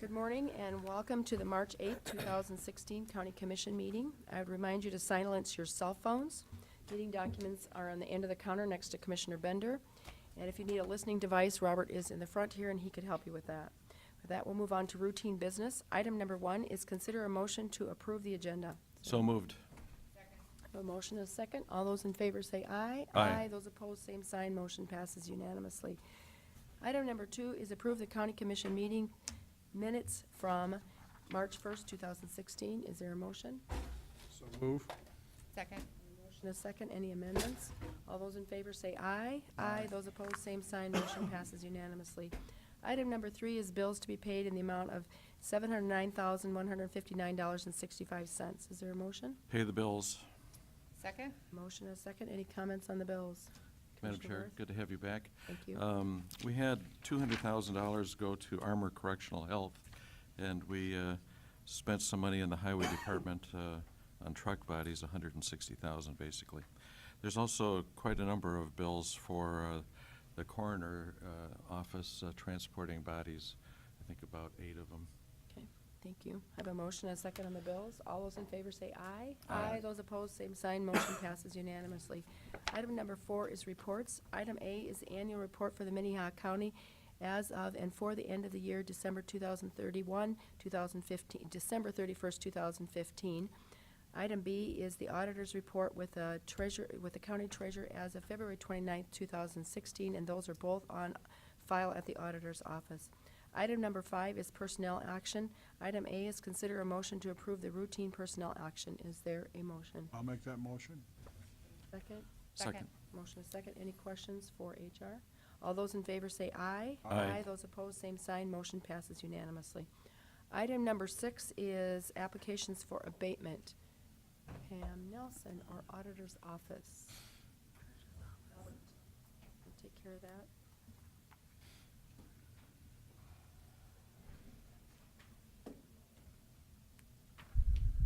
Good morning and welcome to the March 8th, 2016 County Commission meeting. I would remind you to silence your cell phones. Meeting documents are on the end of the counter next to Commissioner Bender. And if you need a listening device, Robert is in the front here and he could help you with that. With that, we'll move on to routine business. Item number 1 is consider a motion to approve the agenda. So moved. A motion and a second. All those in favor say aye. Aye. Those opposed, same sign. Motion passes unanimously. Item number 2 is approve the County Commission meeting minutes from March 1st, 2016. Is there a motion? So move. Second. Motion and a second. Any amendments? All those in favor say aye. Aye. Those opposed, same sign. Motion passes unanimously. Item number 3 is bills to be paid in the amount of $709,159.65. Is there a motion? Pay the bills. Second. Motion and a second. Any comments on the bills? Madam Commissioner Chair, Worth? good to have you back. Thank you. We had $200,000 go to Armor Correctional Health, and we spent some money in the Highway Department on truck bodies, $160,000 basically. There's also quite a number of bills for the coroner office transporting bodies. I think about 8 of them. Okay, thank you. I have a motion and a second on the bills. All those in favor say aye. Aye. Those opposed, same sign. Motion passes unanimously. Item number 4 is reports. Item A is the annual report for the Minnehaha County as of and for the end of the year, December 2031, 2015, December 31st, 2015. Item B is the auditor's report with the county treasurer as of February 29th, 2016, and those are both on file at the auditor's office. Item number 5 is personnel action. Item A is consider a motion to approve the routine personnel action. Is there a motion? I'll make that motion. Second? Second. Motion is second. Any questions for HR? All those in favor say aye. Aye. Those opposed, same sign. Motion passes unanimously. Item number 6 is applications for abatement. Pam Nelson, our auditor's office. We'll take care of that.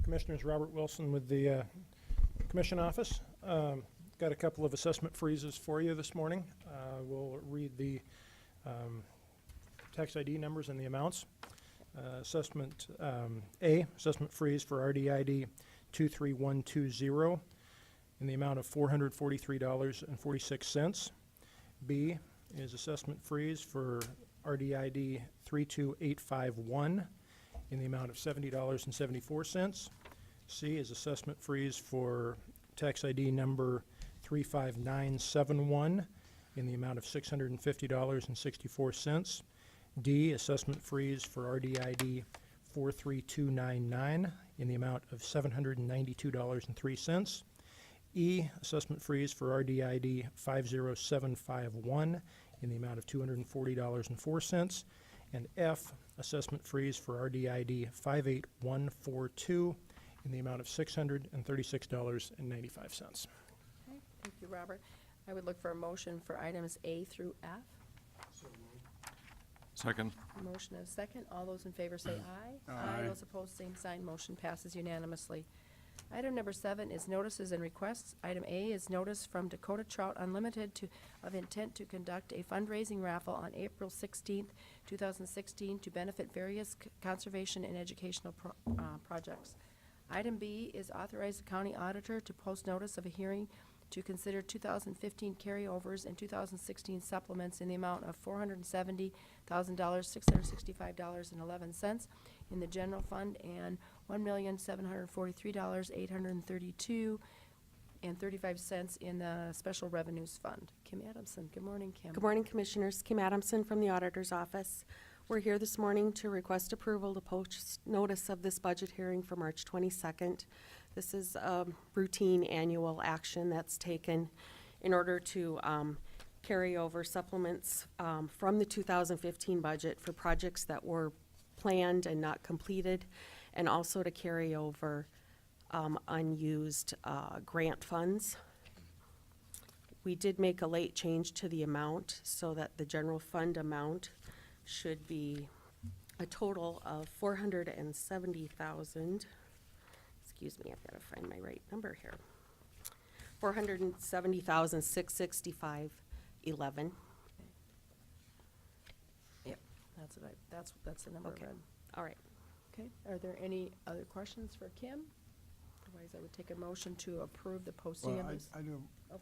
Commissioners, Robert Wilson with the Commission Office. Got a couple of assessment freezes for you this morning. We'll read the tax ID numbers and the amounts. Assessment A, assessment freeze for RDID 23120 in the amount of $443.46. B is assessment freeze for RDID 32851 in the amount of $70.74. C is assessment freeze for tax ID number 35971 in the amount of $650.64. D, assessment freeze for RDID 43299 in the amount of $792.03. E, assessment freeze for RDID 50751 in the amount of $240.04. And F, assessment freeze for RDID 58142 in the amount of $636.95. Okay, thank you, Robert. I would look for a motion for items A through F. Second. Motion and a second. All those in favor say aye. Aye. Those opposed, same sign. Motion passes unanimously. Item number 7 is notices and requests. Item A is notice from Dakota Trout Unlimited of intent to conduct a fundraising raffle on April 16th, 2016 to benefit various conservation and educational projects. Item B is authorize the county auditor to post notice of a hearing to consider 2015 carryovers and 2016 supplements in the amount of $470,000, $665.11 in the general fund and $1,743,832.35 in the special revenues fund. Kim Adamson. Good morning, Kim. Good morning, Commissioners. Kim Adamson from the Auditor's Office. We're here this morning to request approval to post notice of this budget hearing for March 22nd. This is a routine annual action that's taken in order to carry over supplements from the 2015 budget for projects that were planned and not completed, and also to carry over unused grant funds. We did make a late change to the amount so that the general fund amount should be a total of $470,000. Excuse me, I've got to find my right number here. $470,665.11. Yep, that's the number I Okay. read. All right. Okay, are there any other questions for Kim? Otherwise, I would take a motion to approve the posting Well, of this. I do, Oh.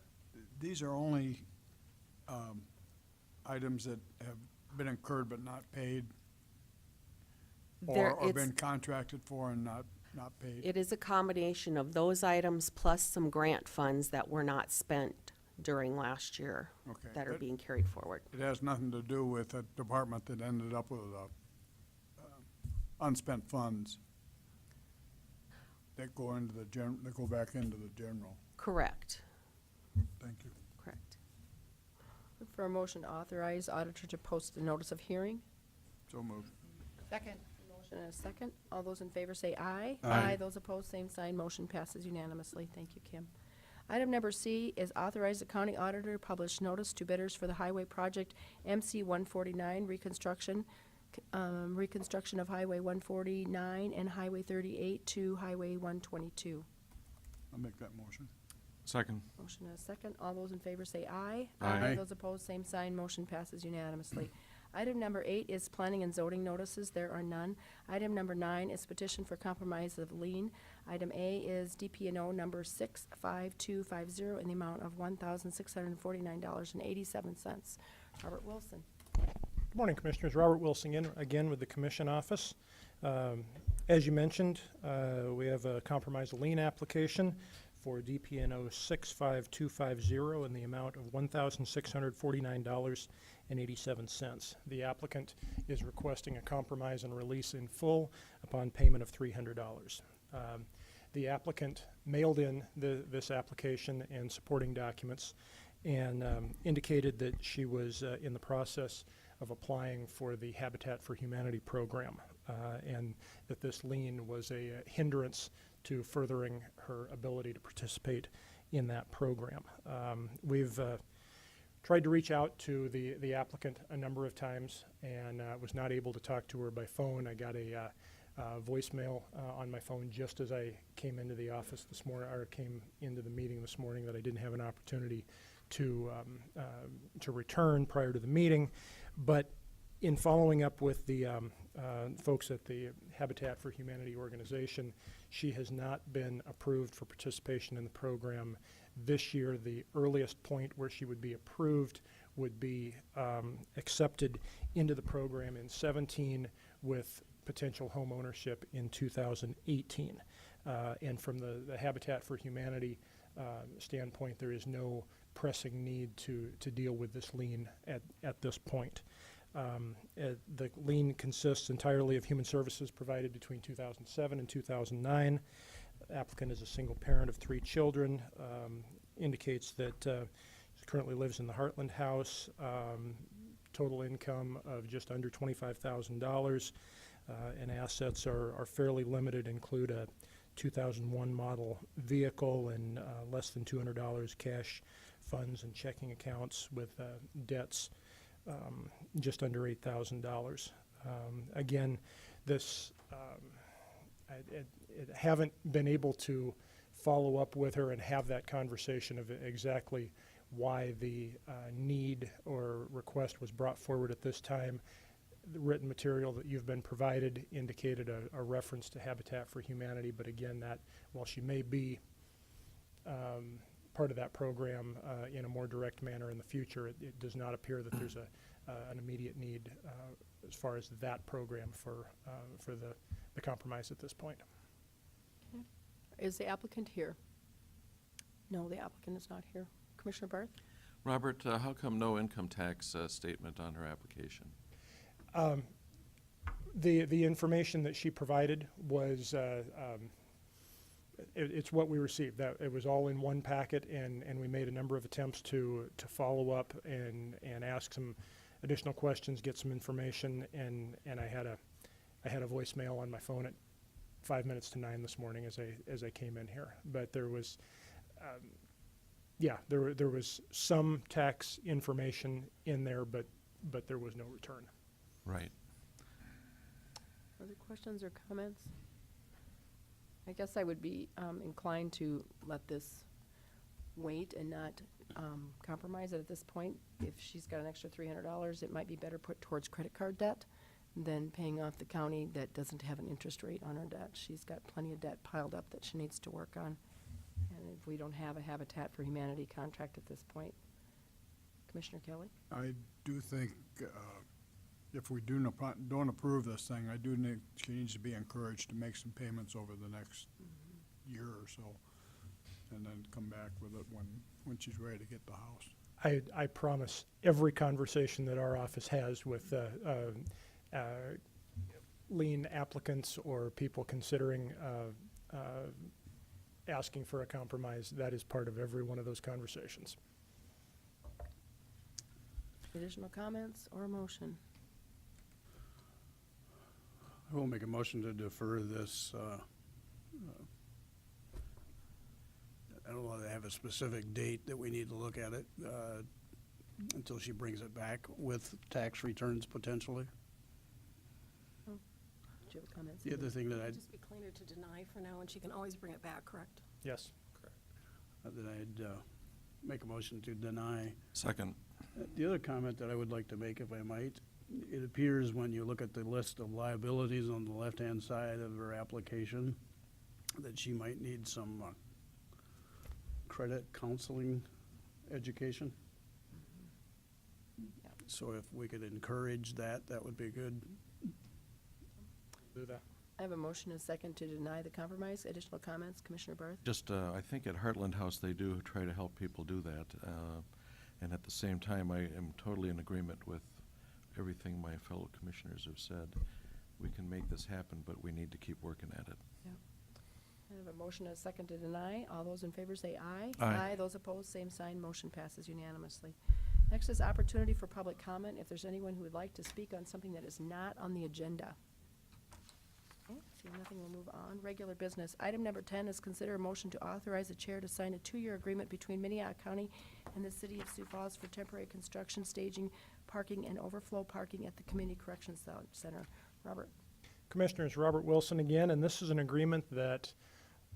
these are only items that have been incurred but not paid, There, or it's, been contracted for and not paid. it is a combination of those items plus some grant funds that were not spent during last year Okay. that are It- being carried forward. It has nothing to do with a department that ended up with unspent funds that go into that go back into the general. Correct, Thank you. correct. Look for a motion to authorize auditor to post a notice of hearing. So moved. Second. Motion and a second. All those in favor say aye. Aye. Those opposed, same sign. Motion passes unanimously. Thank you, Kim. Item number C is authorize the county auditor to publish notice to bidders for the highway project MC 149 reconstruction of Highway 149 and Highway 38 to Highway 122. I'll make that motion. Second. Motion and a second. All those in favor say aye. Aye. Those opposed, same sign. Motion passes unanimously. Item number 8 is planning and zoning notices. There are none. Item number 9 is petition for compromise of lien. Item A is DP&O number 65250 in the amount of $1,649.87. Robert Wilson. Good morning, Commissioners. Robert Wilson again with the Commission Office. As you mentioned, we have a compromise lien application for DP&O 65250 in the amount of $1,649.87. The applicant is requesting a compromise and release in full upon payment of $300. The applicant mailed in this application and supporting documents and indicated that she was in the process of applying for the Habitat for Humanity program, and that this lien was a hindrance to furthering her ability to participate in that program. We've tried to reach out to the applicant a number of times and was not able to talk to her by phone. I got a voicemail on my phone just as I came into the office this morning, or came into the meeting this morning, that I didn't have an opportunity to return prior to the meeting. But in following up with the folks at the Habitat for Humanity organization, she has not been approved for participation in the program this year. The earliest point where she would be approved would be accepted into the program in 17 with potential home ownership in 2018. And from the Habitat for Humanity standpoint, there is no pressing need to deal with this lien at this point. The lien consists entirely of human services provided between 2007 and 2009. The applicant is a single parent of 3 children, indicates that she currently lives in the Heartland House, total income of just under $25,000, and assets are fairly limited, include a 2001 model vehicle and less than $200 cash funds and checking accounts, with debts just under $8,000. Again, this I haven't been able to follow up with her and have that conversation of exactly why the need or request was brought forward at this time. The written material that you've been provided indicated a reference to Habitat for Humanity, but again, that while she may be part of that program in a more direct manner in the future, it does not appear that there's an immediate need as far as that program for the compromise at this point. Is the applicant here? No, the applicant is not here. Commissioner Barth? Robert, how come no income tax statement on her application? The information that she provided was it's what we received. That it was all in one packet, and we made a number of attempts to follow up and ask some additional questions, get some information, and I had a voicemail on my phone at 5 minutes to 9 this morning as I came in here. But there was there was some tax information in there, but there was no return. Right. Other questions or comments? I guess I would be inclined to let this wait and not compromise it at this point. If she's got an extra $300, it might be better put towards credit card debt than paying off the county that doesn't have an interest rate on her debt. She's got plenty of debt piled up that she needs to work on. And if we don't have a Habitat for Humanity contract at this point. Commissioner Kelly? I do think, if we don't approve this thing, I do think she needs to be encouraged to make some payments over the next year or so, and then come back with it when she's ready to get the house. I promise every conversation that our office has with lien applicants or people considering asking for a compromise, that is part of every one of those conversations. Additional comments or a motion? I will make a motion to defer this. I don't want to have a specific date that we need to look at it until she brings it back with tax returns potentially. Do you have a comment? The other thing that It'd just be cleaner to deny for now, and she can always bring it back, correct? Yes. I'd make a motion to deny. Second. The other comment that I would like to make, if I might, it appears when you look at the list of liabilities on the left-hand side of her application that she might need some credit counseling education. Yeah. So if we could encourage that, that would be good. Do that. I have a motion and a second to deny the compromise. Additional comments? Commissioner Barth? Just, I think at Heartland House, they do try to help people do that. And at the same time, I am totally in agreement with everything my fellow commissioners have said. We can make this happen, but we need to keep working at it. I have a motion and a second to deny. All those in favor say aye. Aye. Those opposed, same sign. Motion passes unanimously. Next is opportunity for public comment. If there's anyone who would like to speak on something that is not on the agenda. Okay, seeing nothing, we'll move on. Regular business. Item number 10 is consider a motion to authorize the chair to sign a 2-year agreement between Minnehaha County and the City of Sioux Falls for temporary construction, staging, parking, and overflow parking at the Community Corrections Center. Robert? Commissioners, Robert Wilson again, and this is an agreement that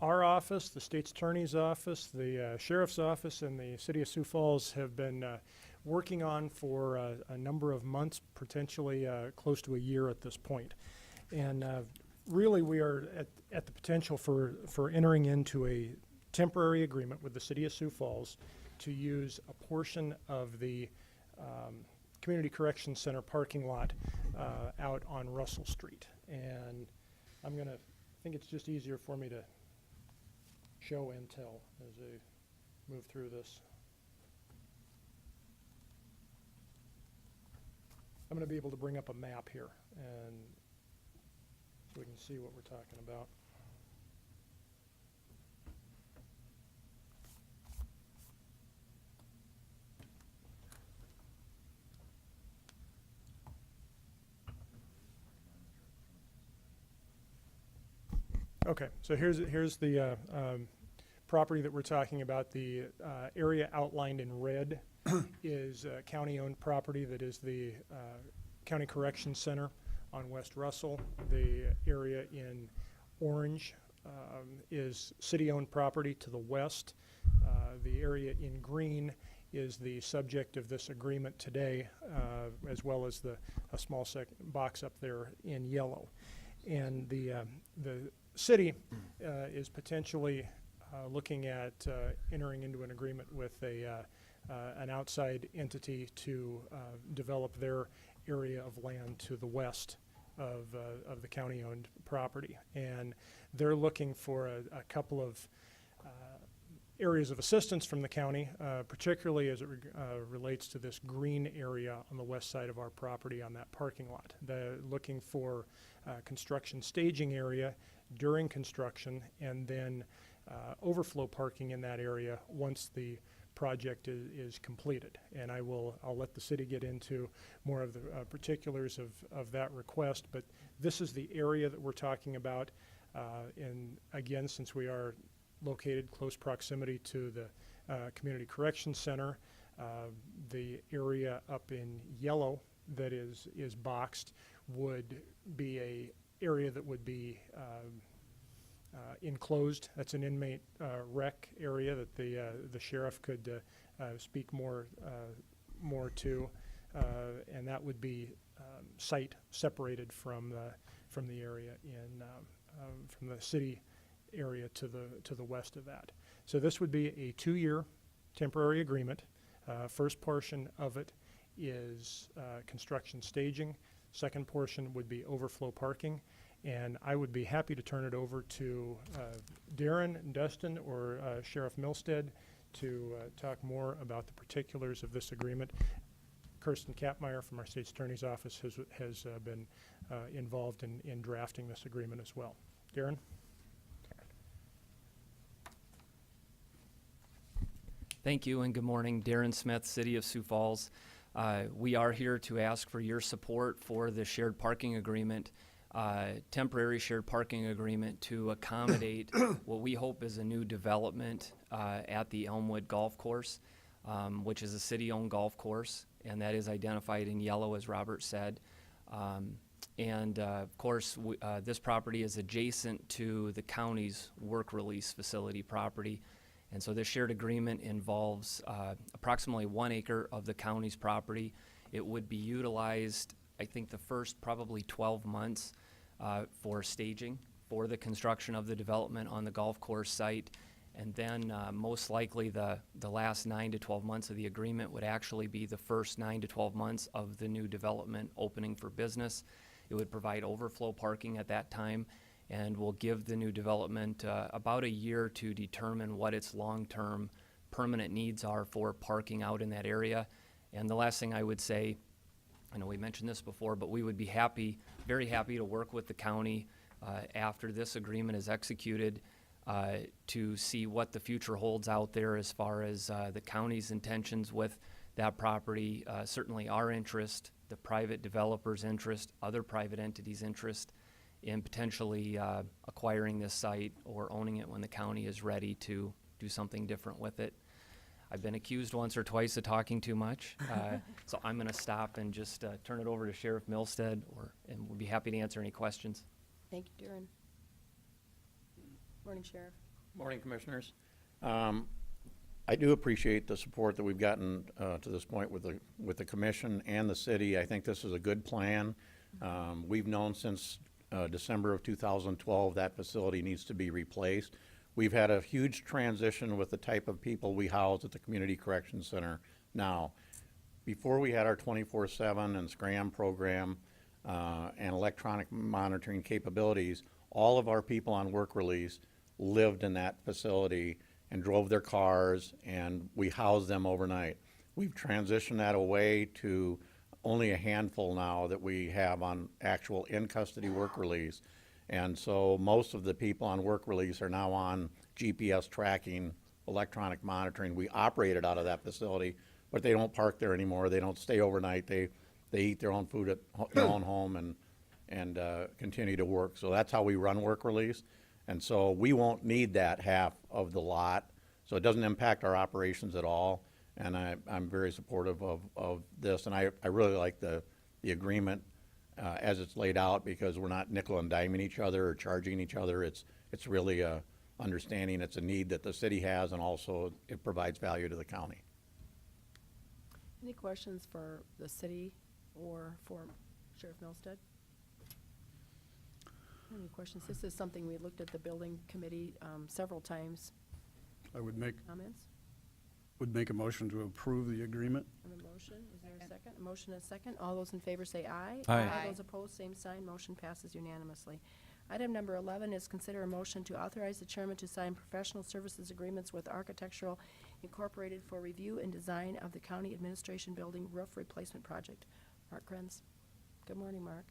our office, the state's attorney's office, the sheriff's office, and the City of Sioux Falls have been working on for a number of months, potentially close to a year at this point. And really, we are at the potential for entering into a temporary agreement with the City of Sioux Falls to use a portion of the Community Corrections Center parking lot out on Russell Street. And I think it's just easier for me to show and tell as I move through this. I'm going to be able to bring up a map here and so we can see what we're talking about. Okay, so here's the property that we're talking about. The area outlined in red is county-owned property that is the County Corrections Center on West Russell. The area in orange is city-owned property to the west. The area in green is the subject of this agreement today, as well as a small box up there in yellow. And the city is potentially looking at entering into an agreement with an outside entity to develop their area of land to the west of the county-owned property. And they're looking for a couple of areas of assistance from the county, particularly as it relates to this green area on the west side of our property on that parking lot. They're looking for construction staging area during construction, and then overflow parking in that area once the project is completed. And I'll let the city get into more of the particulars of that request, but this is the area that we're talking about. And again, since we are located close proximity to the Community Corrections Center, the area up in yellow that is boxed would be a area that would be enclosed. That's an inmate rec area that the sheriff could speak more to, and that would be site separated from the area from the city area to the west of that. So this would be a 2-year temporary agreement. First portion of it is construction staging. Second portion would be overflow parking. And I would be happy to turn it over to Darren, Dustin, or Sheriff Milstead to talk more about the particulars of this agreement. Kirsten Kapmeyer from our State's Attorney's Office has been involved in drafting this agreement as well. Darren? Thank you and good morning. Darren Smith, City of Sioux Falls. We are here to ask for your support for the shared parking agreement, temporary shared parking agreement to accommodate what we hope is a new development at the Elmwood Golf Course, which is a city-owned golf course, and that is identified in yellow, as Robert said. Of course, this property is adjacent to the county's work release facility property. And so this shared agreement involves approximately 1 acre of the county's property. It would be utilized, I think, the first probably 12 months for staging for the construction of the development on the golf course site. And then most likely the last 9 to 12 months of the agreement would actually be the first 9 to 12 months of the new development opening for business. It would provide overflow parking at that time, and will give the new development about a year to determine what its long-term permanent needs are for parking out in that area. And the last thing I would say, I know we mentioned this before, but we would be very happy to work with the county after this agreement is executed to see what the future holds out there as far as the county's intentions with that property, certainly our interest, the private developer's interest, other private entities' interest, in potentially acquiring this site or owning it when the county is ready to do something different with it. I've been accused once or twice of talking too much, so I'm going to stop and just turn it over to Sheriff Milstead, and we'll be happy to answer any questions. Thank you, Darren. Morning, Sheriff. Morning, Commissioners. I do appreciate the support that we've gotten to this point with the commission and the city. I think this is a good plan. We've known since December of 2012 that facility needs to be replaced. We've had a huge transition with the type of people we house at the Community Correction Center now. Before we had our 24/7 and SCRAM program and electronic monitoring capabilities, all of our people on work release lived in that facility and drove their cars, and we housed them overnight. We've transitioned that away to only a handful now that we have on actual in-custody work release. And so most of the people on work release are now on GPS tracking, electronic monitoring. We operate it out of that facility, but they don't park there anymore. They don't stay overnight. They eat their own food at their own home and continue to work. So that's how we run work release. And so we won't need that half of the lot. So it doesn't impact our operations at all. And I'm very supportive of this. And I really like the agreement as it's laid out, because we're not nickel and diming each other or charging each other. It's really understanding it's a need that the city has, and also it provides value to the county. Any questions for the city or for Sheriff Milstead? Any questions? This is something we looked at the building committee several times. I would make Comments? a motion to approve the agreement. On the motion, is there a second? A motion and a second. All those in favor say aye. Aye. Aye. Those opposed, same sign. Motion passes unanimously. Item number 11 is consider a motion to authorize the chairman to sign professional services agreements with Architectural Incorporated for review and design of the county administration building roof replacement project. Mark Krenz. Good morning, Mark.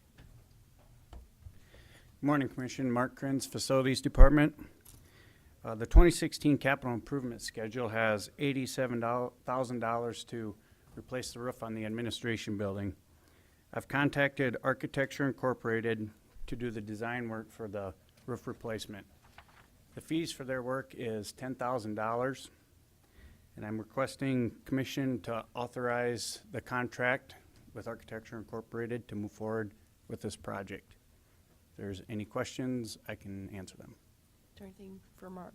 Morning, Commission. Mark Krenz, Facilities Department. The 2016 capital improvement schedule has $87,000 to replace the roof on the administration building. I've contacted Architecture Incorporated to do the design work for the roof replacement. The fees for their work is $10,000, and I'm requesting Commission to authorize the contract with Architecture Incorporated to move forward with this project. If there's any questions, I can answer them. Is there anything for Mark?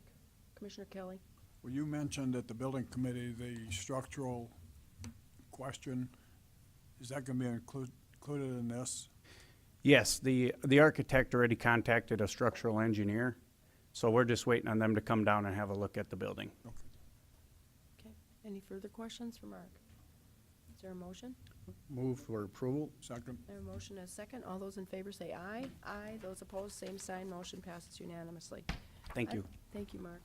Commissioner Kelly? Well, you mentioned at the building committee the structural question. Is that going to be included included in this? Yes, the architect already contacted a structural engineer, so we're just waiting on them to come down and have a look at the building. Okay. Any further questions for Mark? Is there a motion? Move for approval. Second? I have a motion and a second. All those in favor say aye. Aye. Those opposed, same sign. Motion passes unanimously. Thank you. Thank you, Mark.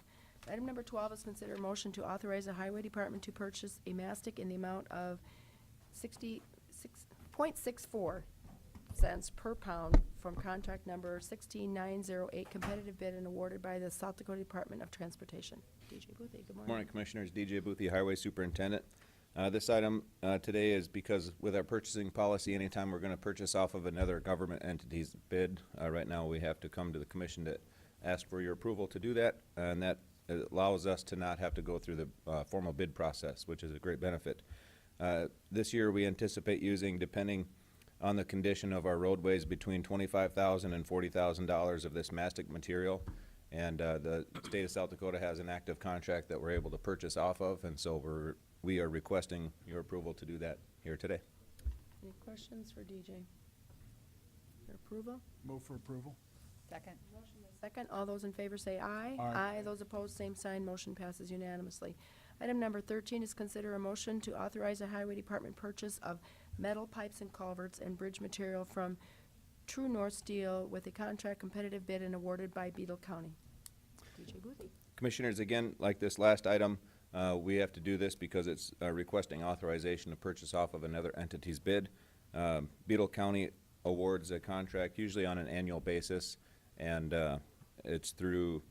Item number 12 is consider a motion to authorize the Highway Department to purchase a mastic in the amount of 66.64 cents per pound from contract number 16908, competitive bid and awarded by the South Dakota Department of Transportation. DJ Boothby, good morning. Morning, Commissioners. DJ Boothby, Highway Superintendent. This item today is because with our purchasing policy, anytime we're going to purchase off of another government entity's bid, right now we have to come to the commission to ask for your approval to do that, and that allows us to not have to go through the formal bid process, which is a great benefit. This year we anticipate using, depending on the condition of our roadways, between $25,000 and $40,000 of this mastic material. And the state of South Dakota has an active contract that we're able to purchase off of, and so we are requesting your approval to do that here today. Any questions for DJ? For approval? Move for approval? Second. Motion and a second. All those in favor say aye. Aye. Those opposed, same sign. Motion passes unanimously. Item number 13 is consider a motion to authorize a Highway Department purchase of metal pipes and culverts and bridge material from True North Steel with a contract competitive bid and awarded by Beetle County. DJ Boothby. Commissioners, again, like this last item, we have to do this because it's requesting authorization to purchase off of another entity's bid. Beetle County awards a contract usually on an annual basis, and it's through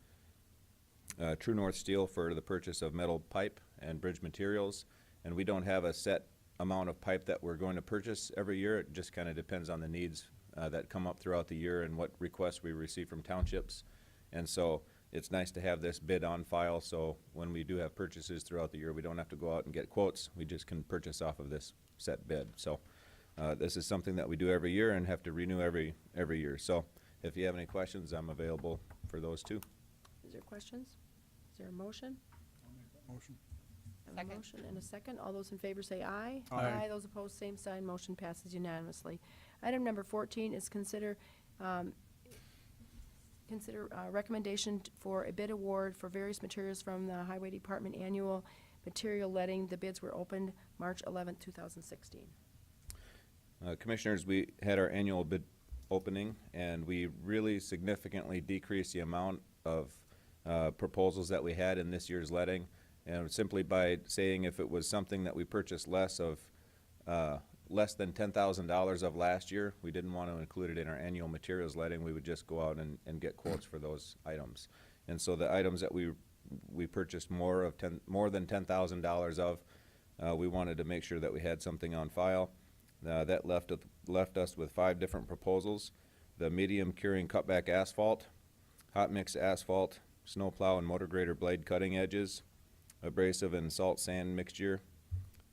True North Steel for the purchase of metal pipe and bridge materials. And we don't have a set amount of pipe that we're going to purchase every year. It just kind of depends on the needs that come up throughout the year and what requests we receive from townships. And so it's nice to have this bid on file, so when we do have purchases throughout the year, we don't have to go out and get quotes. We just can purchase off of this set bid. So this is something that we do every year and have to renew every year. So if you have any questions, I'm available for those too. Is there questions? Is there a motion? Motion? I have a Second. motion and a second. All those in favor say aye. Aye. Those opposed, same sign. Motion passes unanimously. Item number 14 is consider recommendation for a bid award for various materials from the Highway Department annual material letting. The bids were opened March 11th, 2016. Commissioners, we had our annual bid opening, and we really significantly decreased the amount of proposals that we had in this year's letting. And simply by saying if it was something that we purchased less than $10,000 of last year, we didn't want to include it in our annual materials letting. We would just go out and get quotes for those items. And so the items that we purchased more than $10,000 of, we wanted to make sure that we had something on file. That left us with 5 different proposals: the medium curing cutback asphalt, hot mix asphalt, snowplow and motor grader blade cutting edges, abrasive and salt sand mixture,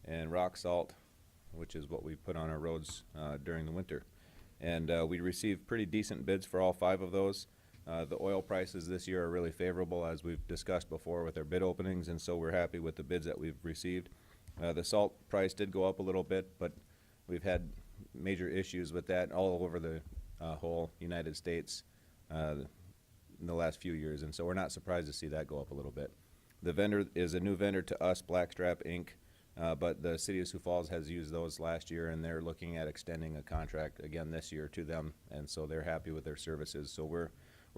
and rock salt, which is what we put on our roads during the winter. And we received pretty decent bids for all 5 of those. The oil prices this year are really favorable, as we've discussed before with our bid openings, and so we're happy with the bids that we've received. The salt price did go up a little bit, but we've had major issues with that all over the whole United States in the last few years, and so we're not surprised to see that go up a little bit. The vendor is a new vendor to us, Blackstrap Inc., but the City of Sioux Falls has used those last year, and they're looking at extending a contract again this year to them, and so they're happy with their services. So we're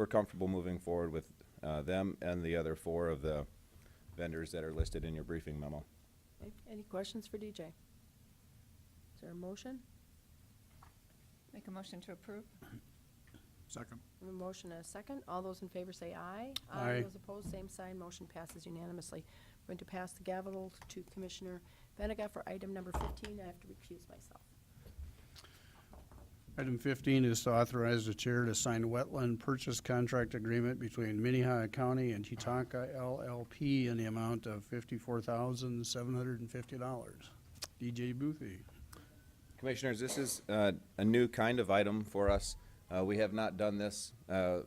comfortable moving forward with them and the other 4 of the vendors that are listed in your briefing memo. Okay. Any questions for DJ? Is there a motion? Make a motion to approve. Second? A motion and a second. All those in favor say aye. Aye. Those opposed, same sign. Motion passes unanimously. I'm going to pass the gavel to Commissioner Benega for item number 15. I have to recuse myself. Item 15 is to authorize the chair to sign a wetland purchase contract agreement between Minnehaha County and Titanca LLP in the amount of $54,750. DJ Boothby. Commissioners, this is a new kind of item for us. We have not done this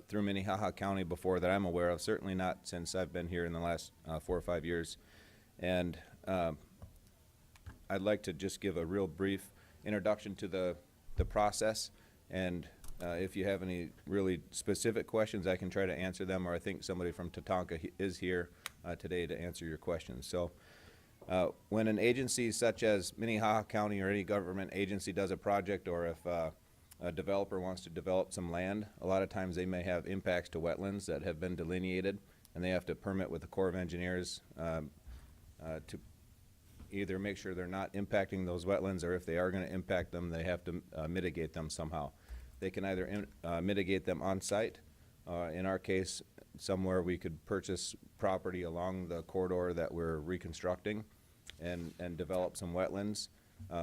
through Minnehaha County before that I'm aware of, certainly not since I've been here in the last 4 or 5 years. And I'd like to just give a real brief introduction to the the process. And if you have any really specific questions, I can try to answer them, or I think somebody from Tatanka is here today to answer your questions. So when an agency such as Minnehaha County or any government agency does a project, or if a developer wants to develop some land, a lot of times they may have impacts to wetlands that have been delineated, and they have to permit with the Corps of Engineers to either make sure they're not impacting those wetlands, or if they are going to impact them, they have to mitigate them somehow. They can either mitigate them on site. In our case, somewhere we could purchase property along the corridor that we're reconstructing and develop some wetlands,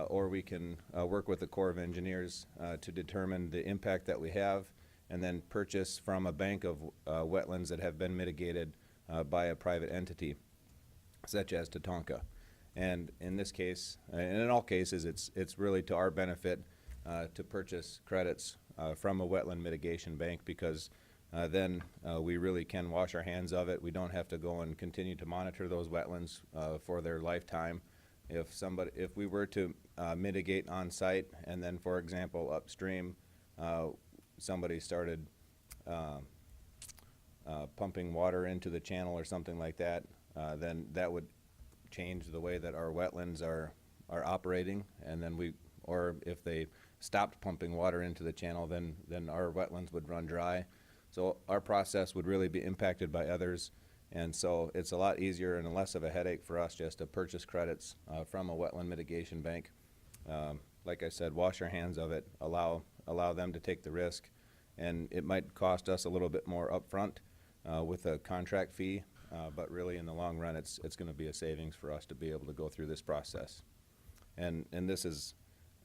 or we can work with the Corps of Engineers to determine the impact that we have, and then purchase from a bank of wetlands that have been mitigated by a private entity, such as Tatanka. And in this case, and in all cases, it's really to our benefit to purchase credits from a wetland mitigation bank, because then we really can wash our hands of it. We don't have to go and continue to monitor those wetlands for their lifetime. If we were to mitigate on site, and then, for example, upstream, somebody started pumping water into the channel or something like that, then that would change the way that our wetlands are operating, and then or if they stopped pumping water into the channel, then our wetlands would run dry. So our process would really be impacted by others, and so it's a lot easier and less of a headache for us just to purchase credits from a wetland mitigation bank. Like I said, wash our hands of it, allow them to take the risk, and it might cost us a little bit more upfront with a contract fee, but really in the long run, it's going to be a savings for us to be able to go through this process. And this is,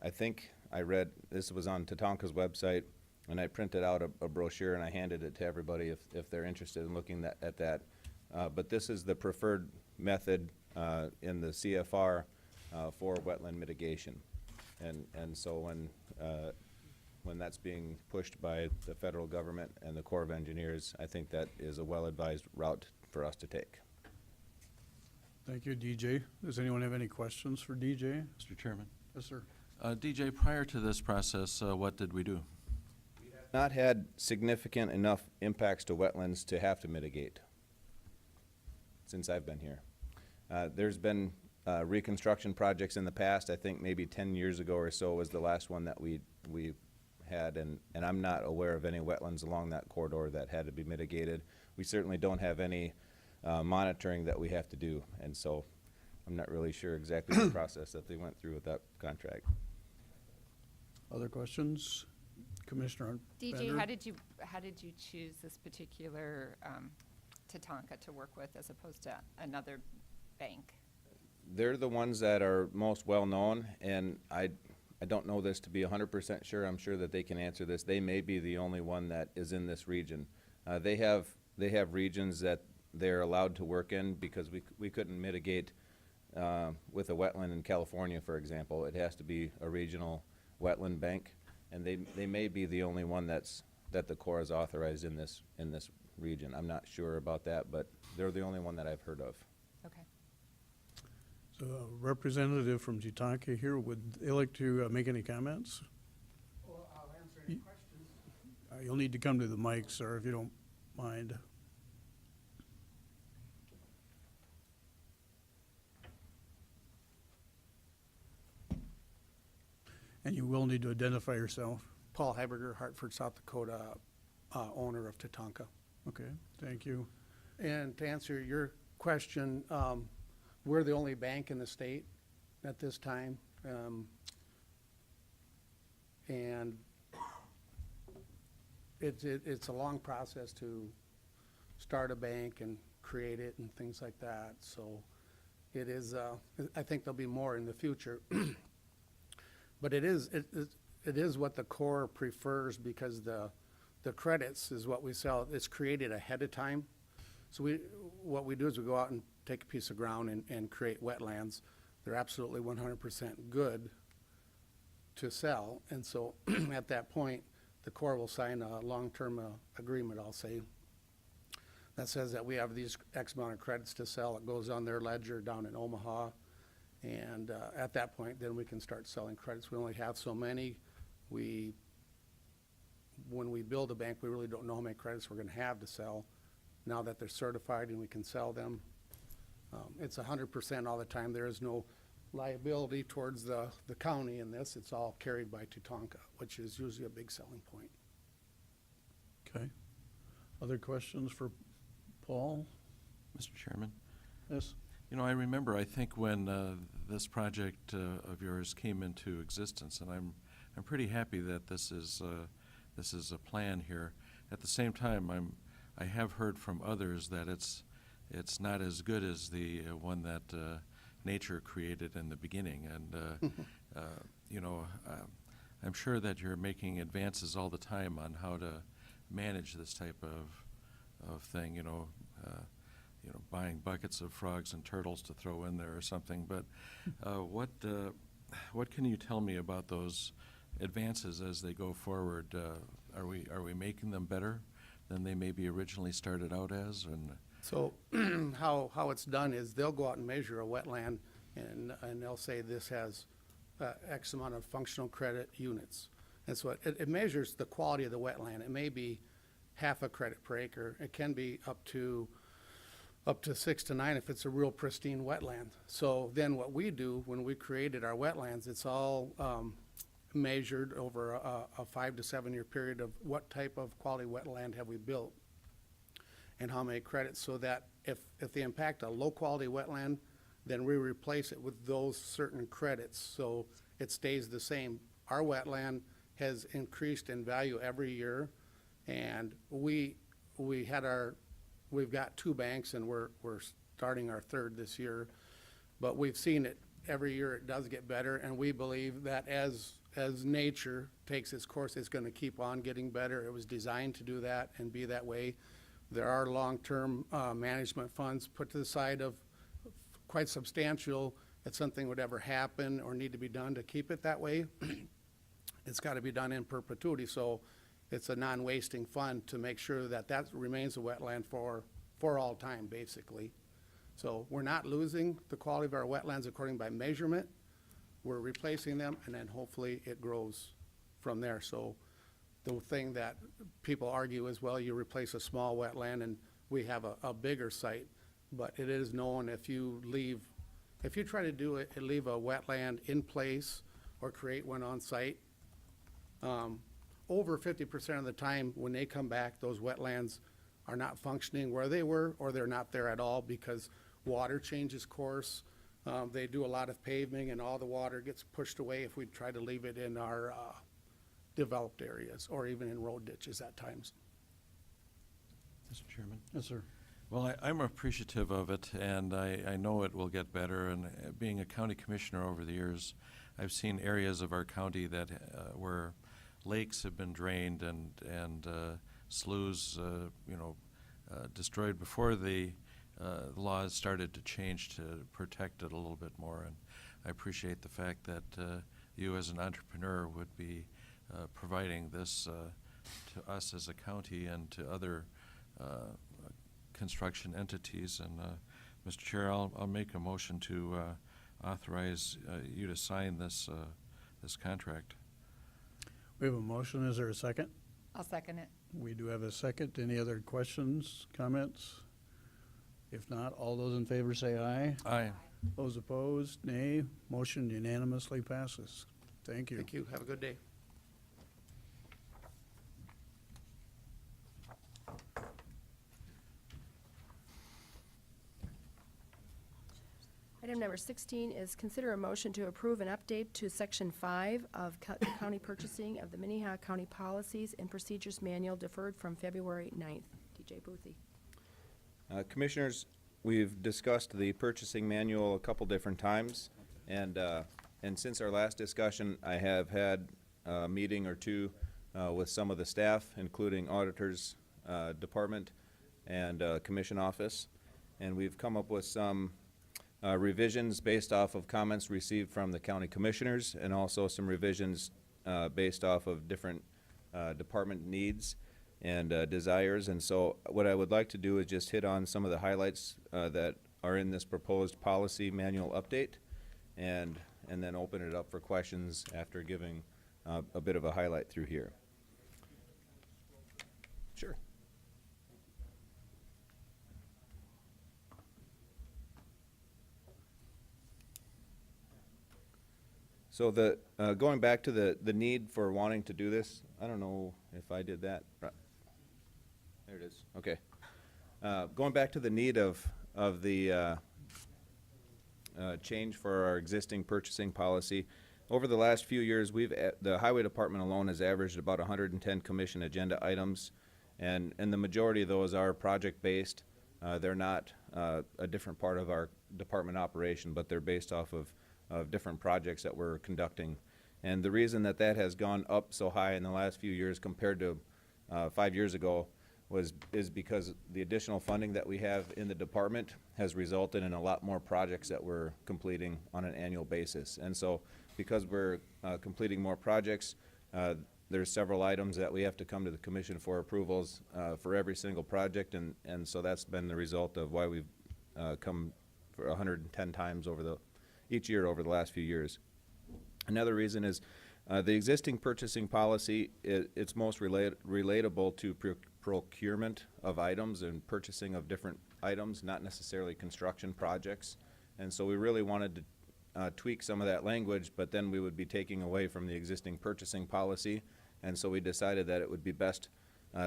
I think I read, this was on Tatanka's website, and I printed out a brochure and I handed it to everybody if they're interested in looking at that. But this is the preferred method in the CFR for wetland mitigation. And so when that's being pushed by the federal government and the Corps of Engineers, I think that is a well-advised route for us to take. Thank you, DJ. Does anyone have any questions for DJ? Mr. Chairman. Yes, sir. DJ, prior to this process, what did we do? Not had significant enough impacts to wetlands to have to mitigate since I've been here. There's been reconstruction projects in the past. I think maybe 10 years ago or so was the last one that we had, and I'm not aware of any wetlands along that corridor that had to be mitigated. We certainly don't have any monitoring that we have to do, and so I'm not really sure exactly the process that they went through with that contract. Other questions? Commissioner DJ, Bender? how did you choose this particular Tatanka to work with as opposed to another bank? They're the ones that are most well-known, and I don't know this to be 100% sure. I'm sure that they can answer this. They may be the only one that is in this region. They have regions that they're allowed to work in, because we couldn't mitigate with a wetland in California, for example. It has to be a regional wetland bank, and they may be the only one that the Corps has authorized in this region. I'm not sure about that, but they're the only one that I've heard of. Okay. So a representative from Tatanka here, would they like to make any comments? Well, I'll answer any questions. You'll need to come to the mic, sir, if you don't mind. And you will need to identify yourself. Paul Heiberger, Hartford, South Dakota, owner of Tatanka. Okay, thank you. And to answer your question, we're the only bank in the state at this time. And it's a long process to start a bank and create it and things like that. So it is, I think there'll be more in the future. But it is what the Corps prefers, because the credits is what we sell. It's created ahead of time. So what we do is we go out and take a piece of ground and create wetlands. They're absolutely 100% good to sell. And so at that point, the Corps will sign a long-term agreement, I'll say, that says that we have these X amount of credits to sell. It goes on their ledger down in Omaha. And at that point, then we can start selling credits. We only have so many. when we build a bank, we really don't know how many credits we're gonna have to sell. Now that they're certified and we can sell them, it's 100% all the time. There is no liability towards the county in this. It's all carried by Tatanka, which is usually a big selling point. Okay. Other questions for Paul? Mr. Chairman? Yes? You know, I remember, I think when this project of yours came into existence, and I'm pretty happy that this is a plan here. At the same time, I have heard from others that it's not as good as the one that nature created in the beginning, and you know, I'm sure that you're making advances all the time on how to manage this type of thing. You know, buying buckets of frogs and turtles to throw in there or something. But what can you tell me about those advances as they go forward? Are we making them better than they maybe originally started out as? And So how it's done is they'll go out and measure a wetland, and they'll say this has X amount of functional credit units. And so it measures the quality of the wetland. It may be half a credit per acre. It can be up to 6 to 9 if it's a real pristine wetland. So then what we do when we created our wetlands, it's all measured over a 5 to 7 year period of what type of quality wetland have we built and how many credits, so that if they impact a low quality wetland, then we replace it with those certain credits so it stays the same. Our wetland has increased in value every year, and we've got 2 banks and we're starting our 3rd this year, but we've seen it every year. It does get better, and we believe that as nature takes its course, it's going to keep on getting better. It was designed to do that and be that way. There are long-term management funds put to the side of quite substantial if something would ever happen or need to be done to keep it that way. It's got to be done in perpetuity, so it's a non-wasting fund to make sure that that remains a wetland for all time, basically. So we're not losing the quality of our wetlands according by measurement. We're replacing them, and then hopefully it grows from there. So the thing that people argue is, well, you replace a small wetland and we have a bigger site, but it is known if you try to do it and leave a wetland in place or create one on site, over 50% of the time when they come back, those wetlands are not functioning where they were, or they're not there at all because water changes course. They do a lot of paving and all the water gets pushed away if we try to leave it in our developed areas or even in road ditches at times. Mr. Chairman? Yes, sir. Well, I'm appreciative of it, and I know it will get better. And being a county commissioner over the years, I've seen areas of our county that where lakes have been drained and sloughs, destroyed before the laws started to change to protect it a little bit more. And I appreciate the fact that you, as an entrepreneur, would be providing this to us as a county and to other construction entities. And Mr. Chair, I'll make a motion to authorize you to sign this contract. We have a motion. Is there a second? I'll second it. We do have a second. Any other questions, comments? If not, all those in favor say aye. Aye. Those opposed, nay. Motion unanimously passes. Thank you. Thank you. Have a good day. Item number 16 is consider a motion to approve an update to Section 5 of county purchasing of the Minnehaha County Policies and Procedures Manual deferred from February 9th. DJ Boothie. Commissioners, we've discussed the purchasing manual a couple different times, and since our last discussion, I have had a meeting or two with some of the staff, including auditors department and commission office, and we've come up with some revisions based off of comments received from the county commissioners, and also some revisions based off of different department needs and desires. And so what I would like to do is just hit on some of the highlights that are in this proposed policy manual update, and then open it up for questions after giving a bit of a highlight through here. Sure. So going back to the need for wanting to do this, I don't know if I did that. Right. There it is. Okay. Going back to the need of the change for our existing purchasing policy, over the last few years, the Highway Department alone has averaged about 110 commission agenda items, and the majority of those are project-based. They're not a different part of our department operation, but they're based off of different projects that we're conducting. And the reason that has gone up so high in the last few years compared to 5 years ago is because the additional funding that we have in the department has resulted in a lot more projects that we're completing on an annual basis. And so because we're completing more projects, there's several items that we have to come to the commission for approvals for every single project, and so that's been the result of why we've come for 110 times each year over the last few years. Another reason is the existing purchasing policy, it's most relatable to procurement of items and purchasing of different items, not necessarily construction projects. And so we really wanted to tweak some of that language, but then we would be taking away from the existing purchasing policy. And so we decided that it would be best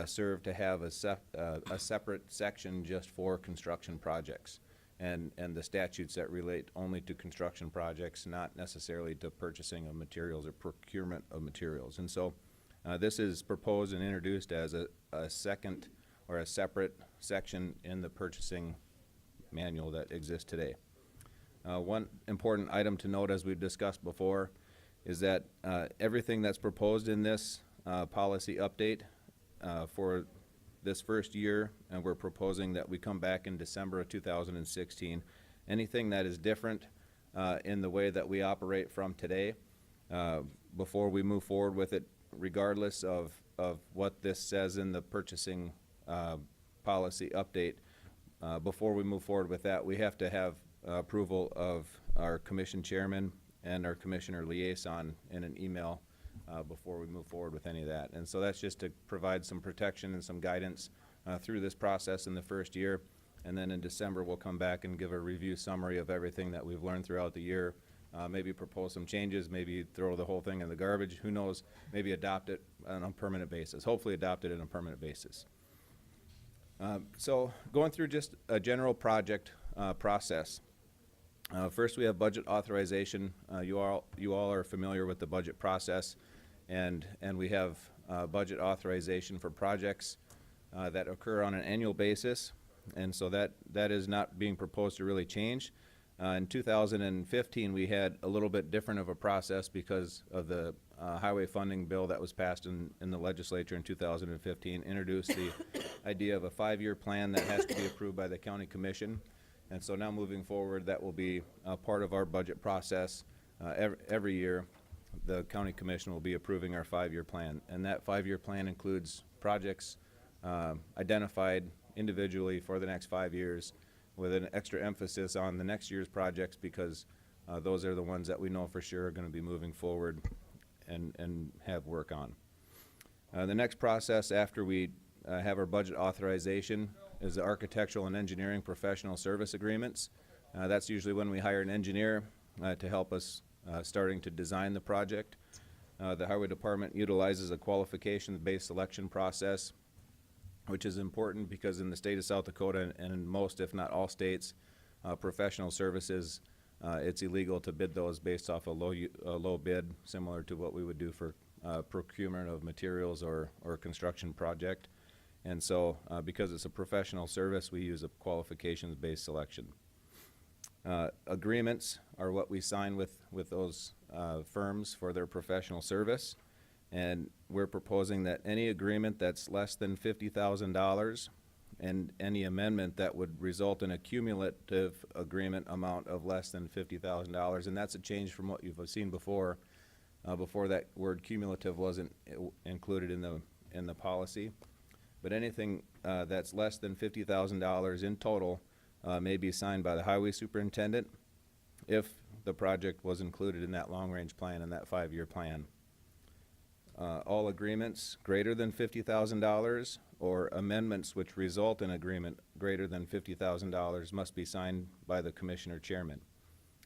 served to have a separate section just for construction projects and the statutes that relate only to construction projects, not necessarily to purchasing of materials or procurement of materials. And so this is proposed and introduced as a second or a separate section in the purchasing manual that exists today. One important item to note, as we've discussed before, is that everything that's proposed in this policy update for this first year, and we're proposing that we come back in December of 2016. Anything that is different in the way that we operate from today, before we move forward with it, regardless of what this says in the purchasing policy update, before we move forward with that, we have to have approval of our commission chairman and our commissioner liaison in an email before we move forward with any of that. And so that's just to provide some protection and some guidance through this process in the first year. And then in December, we'll come back and give a review summary of everything that we've learned throughout the year. Maybe propose some changes, maybe throw the whole thing in the garbage, who knows, maybe adopt it on a permanent basis, hopefully adopt it on a permanent basis. So going through just a general project process. First, we have budget authorization. You all are familiar with the budget process, and we have budget authorization for projects that occur on an annual basis, and so that is not being proposed to really change. In 2015, we had a little bit different of a process because of the highway funding bill that was passed in the legislature in 2015, introduced the idea of a 5-year plan that has to be approved by the county commission. And so now moving forward, that will be part of our budget process. Every year, the county commission will be approving our 5-year plan. And that 5-year plan includes projects identified individually for the next 5 years, with an extra emphasis on the next year's projects, because those are the ones that we know for sure are going to be moving forward and have work on. The next process after we have our budget authorization is the architectural and engineering professional service agreements. That's usually when we hire an engineer to help us starting to design the project. The Highway Department utilizes a qualifications-based selection process, which is important because in the state of South Dakota and in most, if not all states, professional services, it's illegal to bid those based off a low bid, similar to what we would do for procurement of materials or construction project. And so because it's a professional service, we use a qualifications-based selection. Agreements are what we sign with those firms for their professional service. And we're proposing that any agreement that's less than $50,000 and any amendment that would result in a cumulative agreement amount of less than $50,000, and that's a change from what you've seen before. Before, that word cumulative wasn't included in the policy. But anything that's less than $50,000 in total may be signed by the highway superintendent if the project was included in that long-range plan and that 5-year plan. all agreements greater than $50,000 or amendments which result in agreement greater than $50,000 must be signed by the commissioner chairman.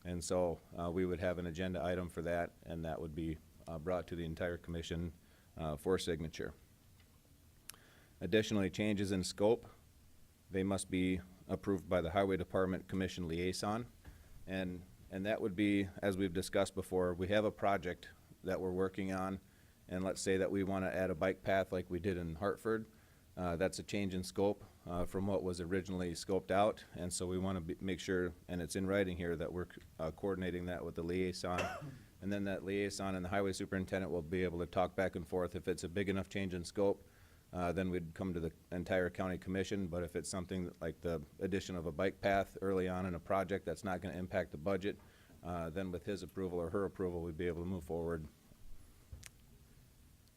And so we would have an agenda item for that, and that would be brought to the entire commission for signature. Additionally, changes in scope, they must be approved by the Highway Department Commission liaison. And that would be, as we've discussed before, we have a project that we're working on, and let's say that we want to add a bike path like we did in Hartford. That's a change in scope from what was originally scoped out, and so we want to make sure, and it's in writing here, that we're coordinating that with the liaison. And then that liaison and the highway superintendent will be able to talk back and forth. If it's a big enough change in scope, then we'd come to the entire county commission. But if it's something like the addition of a bike path early on in a project that's not going to impact the budget, then with his approval or her approval, we'd be able to move forward.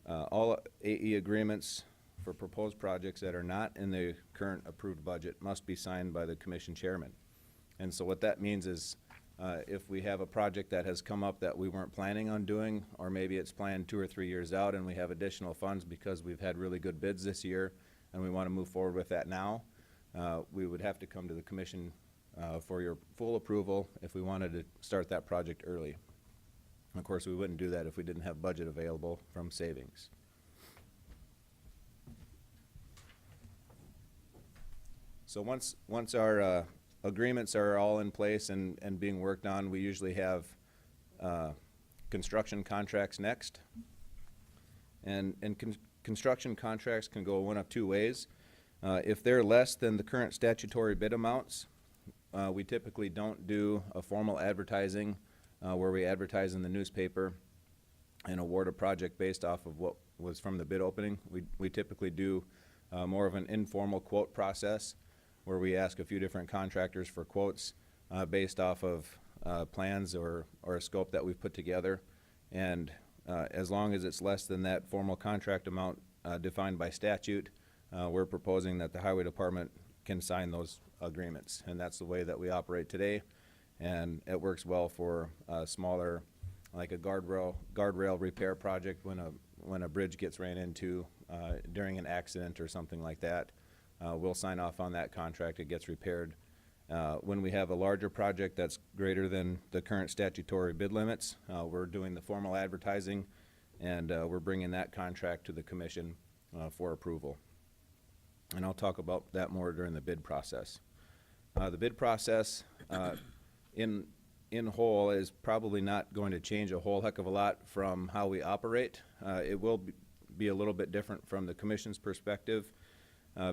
All AE agreements for proposed projects that are not in the current approved budget must be signed by the commission chairman. And so what that means is if we have a project that has come up that we weren't planning on doing, or maybe it's planned 2 or 3 years out and we have additional funds because we've had really good bids this year and we want to move forward with that now, we would have to come to the commission for your full approval if we wanted to start that project early. Of course, we wouldn't do that if we didn't have budget available from savings. So once our agreements are all in place and being worked on, we usually have construction contracts next. And construction contracts can go one of two ways. If they're less than the current statutory bid amounts, we typically don't do a formal advertising where we advertise in the newspaper and award a project based off of what was from the bid opening. We typically do more of an informal quote process where we ask a few different contractors for quotes based off of plans or a scope that we've put together. And as long as it's less than that formal contract amount defined by statute, we're proposing that the Highway Department can sign those agreements. And that's the way that we operate today. And it works well for smaller, like a guardrail repair project when a bridge gets ran into during an accident or something like that. We'll sign off on that contract, it gets repaired. When we have a larger project that's greater than the current statutory bid limits, we're doing the formal advertising, and we're bringing that contract to the commission for approval. And I'll talk about that more during the bid process. The bid process in whole is probably not going to change a whole heck of a lot from how we operate. It will be a little bit different from the commission's perspective.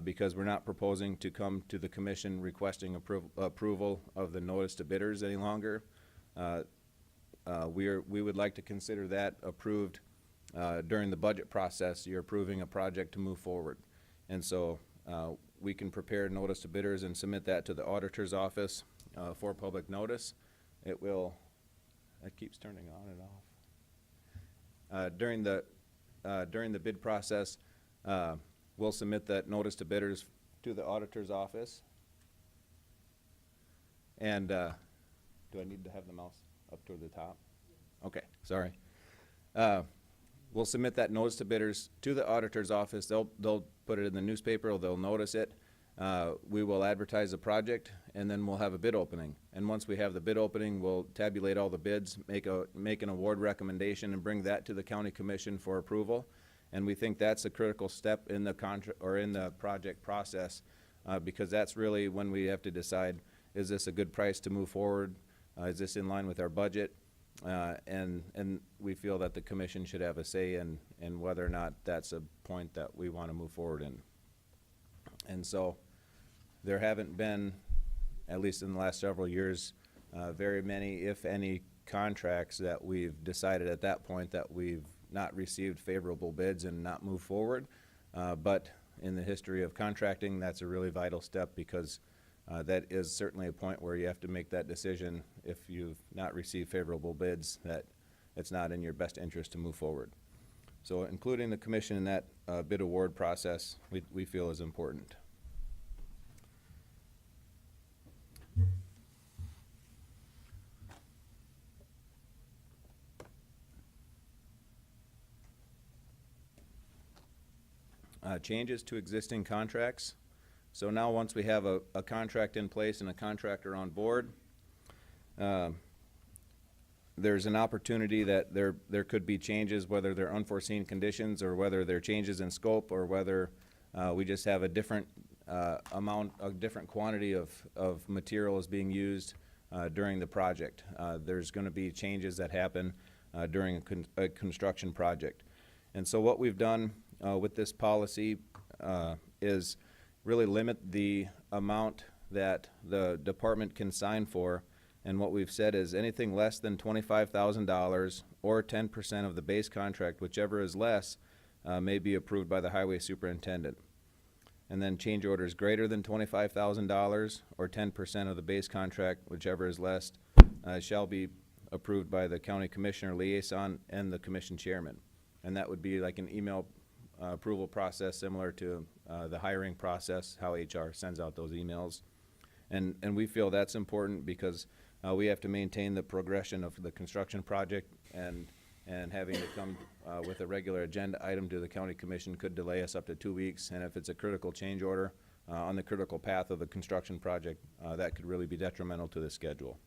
Because we're not proposing to come to the commission requesting approval of the notice to bidders any longer. We would like to consider that approved during the budget process. You're approving a project to move forward. And so we can prepare notice to bidders and submit that to the auditor's office for public notice. That keeps turning on and off. During the bid process, we'll submit that notice to bidders to the auditor's office. And do I need to have the mouse up toward the top? Okay, sorry. We'll submit that notice to bidders to the auditor's office. They'll put it in the newspaper, or they'll notice it. We will advertise the project, and then we'll have a bid opening. And once we have the bid opening, we'll tabulate all the bids, make an award recommendation, and bring that to the county commission for approval. And we think that's a critical step in the contract or in the project process because that's really when we have to decide, is this a good price to move forward? Is this in line with our budget? And we feel that the commission should have a say in whether or not that's a point that we want to move forward in. And so there haven't been, at least in the last several years, very many, if any, contracts that we've decided at that point that we've not received favorable bids and not move forward. But in the history of contracting, that's a really vital step because that is certainly a point where you have to make that decision if you've not received favorable bids that it's not in your best interest to move forward. So including the commission in that bid award process, we feel is important. changes to existing contracts. So now once we have a contract in place and a contractor on board, there's an opportunity that there could be changes, whether they're unforeseen conditions or whether they're changes in scope or whether we just have a different a different quantity of material is being used during the project. There's going to be changes that happen during a construction project. And so what we've done with this policy is really limit the amount that the department can sign for. And what we've said is anything less than $25,000 or 10% of the base contract, whichever is less, may be approved by the highway superintendent. And then change orders greater than $25,000 or 10% of the base contract, whichever is less, shall be approved by the county commissioner liaison and the commission chairman. And that would be like an email approval process similar to the hiring process, how HR sends out those emails. And we feel that's important because we have to maintain the progression of the construction project, and having to come with a regular agenda item to the county commission could delay us up to 2 weeks. And if it's a critical change order on the critical path of the construction project, that could really be detrimental to the schedule.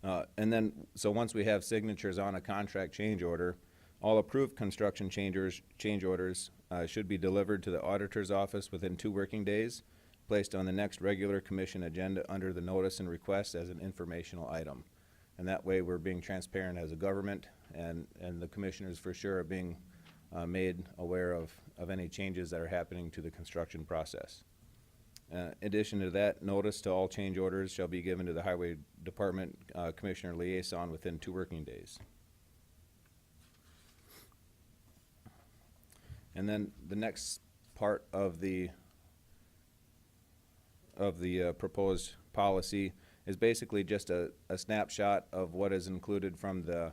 And then, so once we have signatures on a contract change order, all approved construction change orders should be delivered to the auditor's office within 2 working days, placed on the next regular commission agenda under the notice and request as an informational item. And that way we're being transparent as a government, and the commissioners for sure are being made aware of any changes that are happening to the construction process. In addition to that, notice to all change orders shall be given to the Highway Department Commissioner Liaison within 2 working days. And then the next part of the proposed policy is basically just a snapshot of what is included from the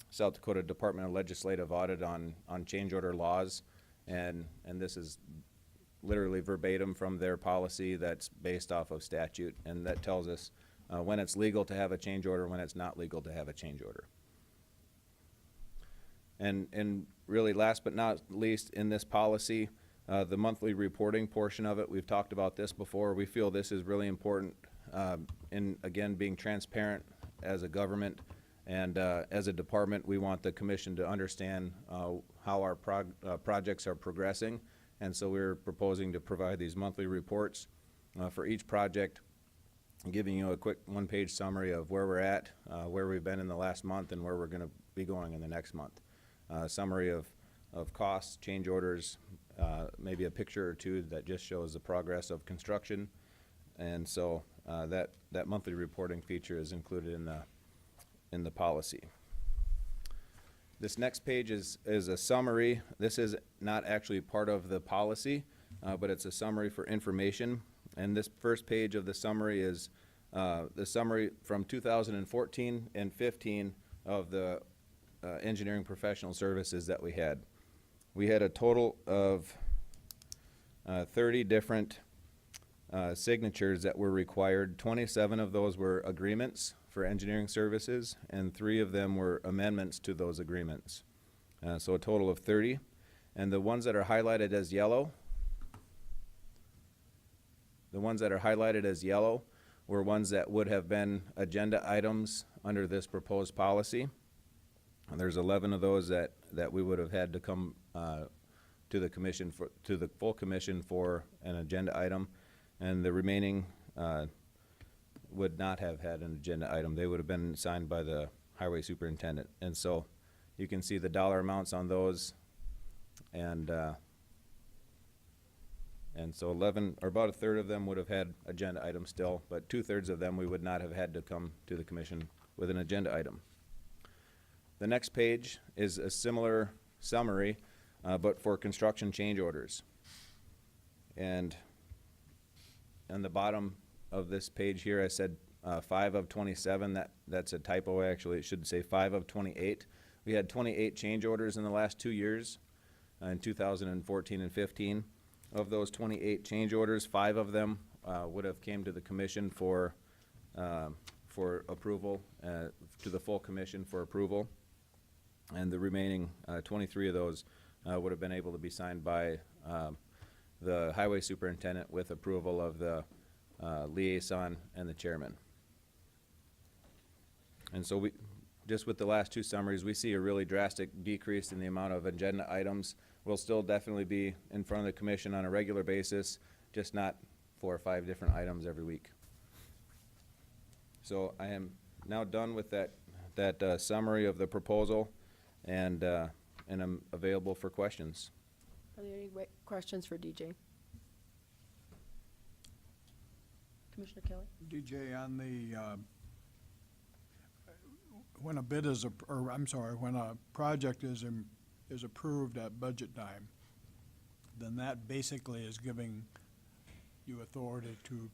South Dakota Department of Legislative Audit on change order laws, and this is literally verbatim from their policy that's based off of statute, and that tells us when it's legal to have a change order, when it's not legal to have a change order. And really, last but not least, in this policy, the monthly reporting portion of it, we've talked about this before. We feel this is really important in, again, being transparent as a government, and as a department, we want the commission to understand how our projects are progressing. And so we're proposing to provide these monthly reports for each project, giving you a quick 1-page summary of where we're at, where we've been in the last month, and where we're going to be going in the next month. Summary of costs, change orders, maybe a picture or two that just shows the progress of construction. And so that monthly reporting feature is included in the policy. This next page is a summary. This is not actually part of the policy, but it's a summary for information. And this first page of the summary is the summary from 2014 and 15 of the engineering professional services that we had. We had a total of 30 different signatures that were required. 27 of those were agreements for engineering services, and 3 of them were amendments to those agreements. So a total of 30. And the ones that are highlighted as yellow, were ones that would have been agenda items under this proposed policy. And there's 11 of those that we would have had to come to the commission to the full commission for an agenda item, and the remaining would not have had an agenda item. They would have been signed by the highway superintendent. And so you can see the dollar amounts on those, and so 11, or about a third of them would have had agenda items still, but 2/3 of them we would not have had to come to the commission with an agenda item. The next page is a similar summary, but for construction change orders. And on the bottom of this page here, I said 5 of 27. That's a typo, actually. It should say 5 of 28. We had 28 change orders in the last 2 years, in 2014 and 15. Of those 28 change orders, 5 of them would have came to the commission for approval, to the full commission for approval. And the remaining 23 of those would have been able to be signed by the highway superintendent with approval of the liaison and the chairman. And so we, just with the last two summaries, we see a really drastic decrease in the amount of agenda items. We'll still definitely be in front of the commission on a regular basis, just not 4 or 5 different items every week. So I am now done with that summary of the proposal, and I'm available for questions. Are there any questions for DJ? Commissioner Kelly? DJ, on the, when a bid is, when a project is approved at budget time, then that basically is giving you authority to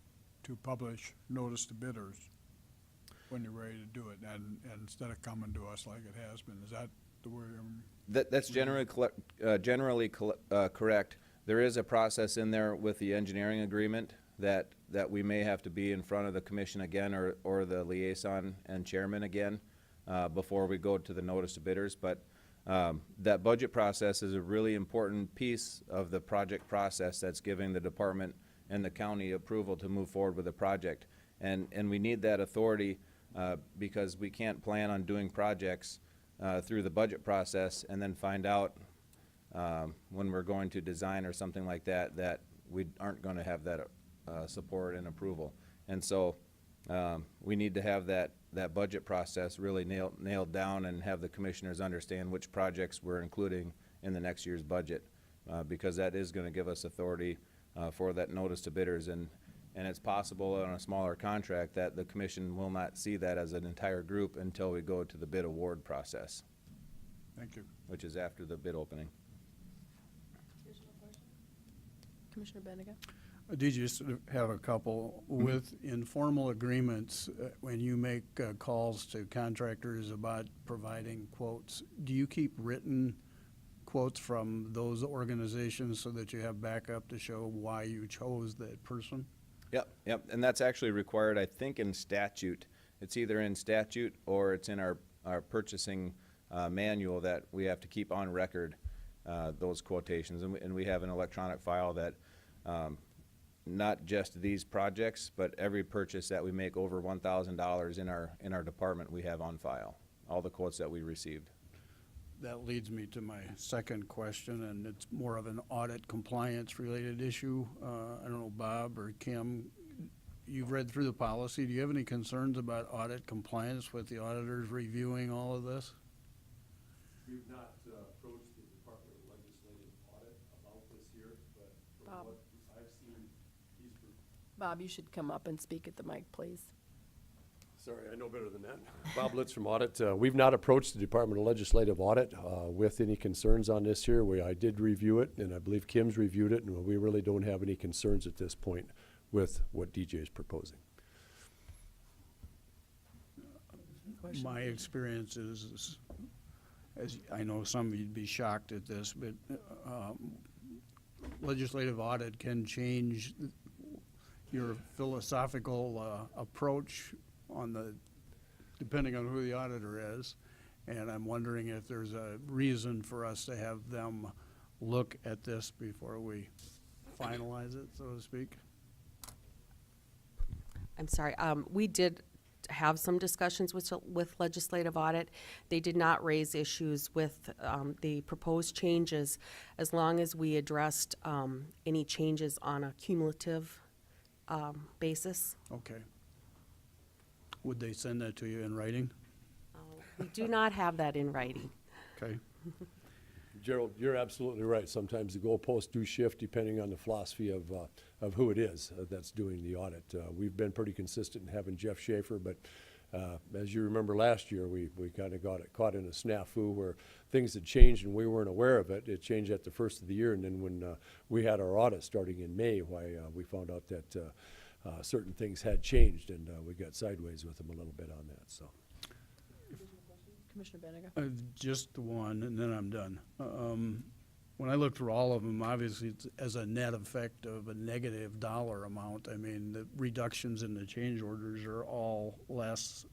publish notice to bidders when you're ready to do it, and instead of coming to us like it has been. Is that the way? That's generally correct. There is a process in there with the engineering agreement that we may have to be in front of the commission again, or the liaison and chairman again, before we go to the notice to bidders. But that budget process is a really important piece of the project process that's giving the department and the county approval to move forward with the project. And we need that authority because we can't plan on doing projects through the budget process and then find out when we're going to design or something like that, that we aren't going to have that support and approval. And so we need to have that budget process really nailed down and have the commissioners understand which projects we're including in the next year's budget, because that is going to give us authority for that notice to bidders. And it's possible on a smaller contract that the commission will not see that as an entire group until we go to the bid award process. Thank you. Which is after the bid opening. Commissioner Benega? Did you sort of have a couple with informal agreements when you make calls to contractors about providing quotes? Do you keep written quotes from those organizations so that you have backup to show why you chose that person? Yep, and that's actually required, I think, in statute. It's either in statute or it's in our purchasing manual that we have to keep on record those quotations. And we have an electronic file that not just these projects, but every purchase that we make over $1,000 in our department, we have on file, all the quotes that we received. That leads me to my second question, and it's more of an audit compliance related issue. I don't know, Bob or Kim, you've read through the policy. Do you have any concerns about audit compliance with the auditors reviewing all of this? We've not approached the Department of Legislative Audit about this here, but from what I've seen, Bob, you should come up and speak at the mic, please. Sorry, I know better than that. Bob Litz from Audit. We've not approached the Department of Legislative Audit with any concerns on this here. I did review it, and I believe Kim's reviewed it, and we really don't have any concerns at this point with what DJ is proposing. My experience is, as I know some of you'd be shocked at this, but legislative audit can change your philosophical approach depending on who the auditor is. And I'm wondering if there's a reason for us to have them look at this before we finalize it, so to speak. I'm sorry, we did have some discussions with legislative audit. They did not raise issues with the proposed changes as long as we addressed any changes on a cumulative basis. Okay. Would they send that to you in writing? We do not have that in writing. Okay. Gerald, you're absolutely right. Sometimes the goalposts do shift depending on the philosophy of who it is that's doing the audit. We've been pretty consistent in having Jeff Schaefer, but as you remember last year, we kind of got caught in a snafu where things had changed and we weren't aware of it. It changed at the first of the year, and then when we had our audit starting in May, we found out that certain things had changed, and we got sideways with them a little bit on that. So. Commissioner Benega? Just the one, and then I'm done. When I look through all of them, obviously it's as a net effect of a negative dollar amount. I mean, the reductions in the change orders are all less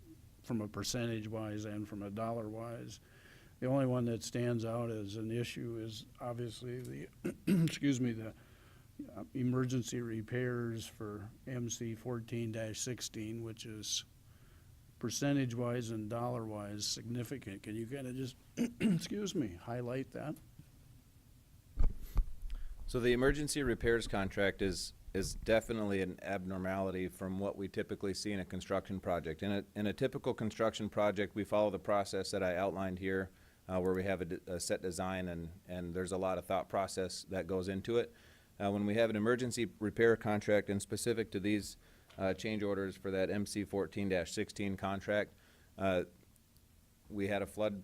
from a percentage-wise and from a dollar-wise. The only one that stands out as an issue is obviously the, excuse me, the emergency repairs for MC 14-16, which is percentage-wise and dollar-wise significant. Can you kind of just, excuse me, highlight that? So the emergency repairs contract is definitely an abnormality from what we typically see in a construction project. In a typical construction project, we follow the process that I outlined here, where we have a set design and there's a lot of thought process that goes into it. When we have an emergency repair contract, and specific to these change orders for that MC 14-16 contract, we had a flood,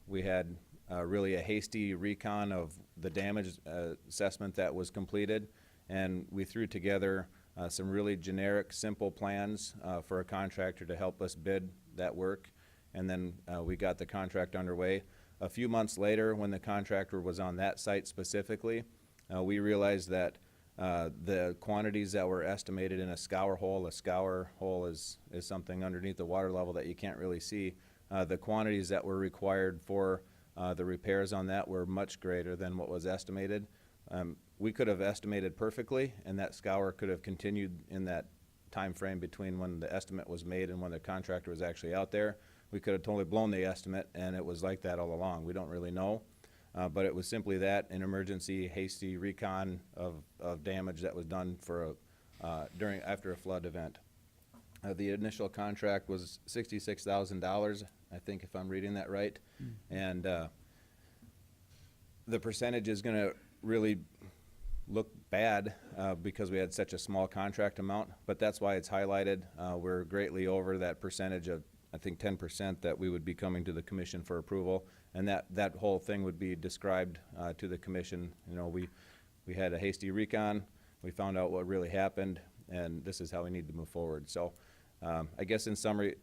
we had really a hasty recon of the damage assessment that was completed, and we threw together some really generic, simple plans for a contractor to help us bid that work, and then we got the contract underway. A few months later, when the contractor was on that site specifically, we realized that the quantities that were estimated in a scour hole is something underneath the water level that you can't really see. The quantities that were required for the repairs on that were much greater than what was estimated. We could have estimated perfectly, and that scour could have continued in that time frame between when the estimate was made and when the contractor was actually out there. We could have totally blown the estimate, and it was like that all along. We don't really know. But it was simply that, an emergency, hasty recon of damage that was done for after a flood event. The initial contract was $66,000, I think, if I'm reading that right. And the percentage is going to really look bad because we had such a small contract amount, but that's why it's highlighted. We're greatly over that percentage of, I think, 10% that we would be coming to the commission for approval, and that whole thing would be described to the commission. You know, we had a hasty recon, we found out what really happened, and this is how we need to move forward. So I guess in summary,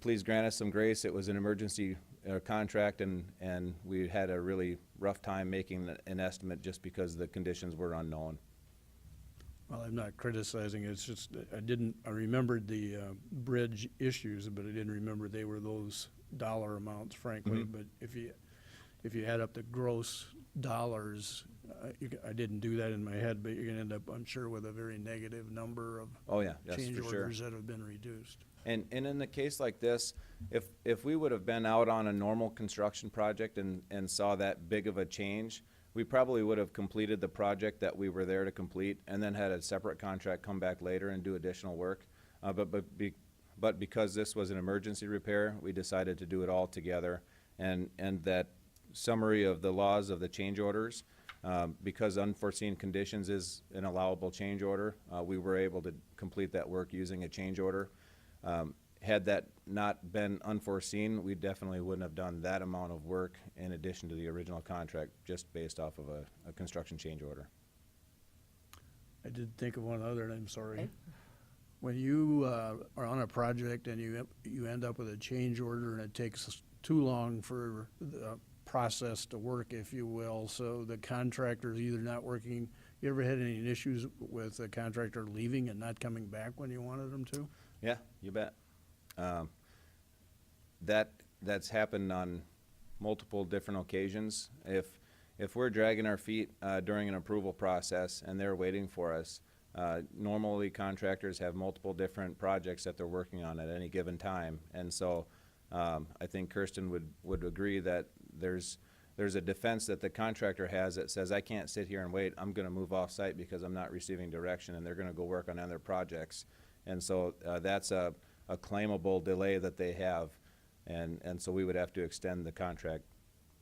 please grant us some grace. It was an emergency contract, and we had a really rough time making an estimate just because the conditions were unknown. Well, I'm not criticizing, it's just, I remembered the bridge issues, but I didn't remember they were those dollar amounts, frankly. Mhm. But if you add up the gross dollars, I didn't do that in my head, but you're gonna end up, I'm sure, with a very negative number of Oh yeah, yes, change for sure. orders that have been reduced. And in a case like this, if we would have been out on a normal construction project and saw that big of a change, we probably would have completed the project that we were there to complete and then had a separate contract come back later and do additional work. But because this was an emergency repair, we decided to do it all together. And that summary of the laws of the change orders, because unforeseen conditions is an allowable change order, we were able to complete that work using a change order. Had that not been unforeseen, we definitely wouldn't have done that amount of work in addition to the original contract, just based off of a construction change order. I did think of one other, and I'm sorry. Okay. When you are on a project and you end up with a change order and it takes too long for the process to work, if you will, so the contractor's either not working, you ever had any issues with the contractor leaving and not coming back when you wanted them to? Yeah, you bet. That's happened on multiple different occasions. If we're dragging our feet during an approval process and they're waiting for us, normally contractors have multiple different projects that they're working on at any given time. And so I think Kirsten would agree that there's a defense that the contractor has that says, I can't sit here and wait, I'm gonna move off site because I'm not receiving direction, and they're gonna go work on other projects. And so that's a claimable delay that they have, and so we would have to extend the contract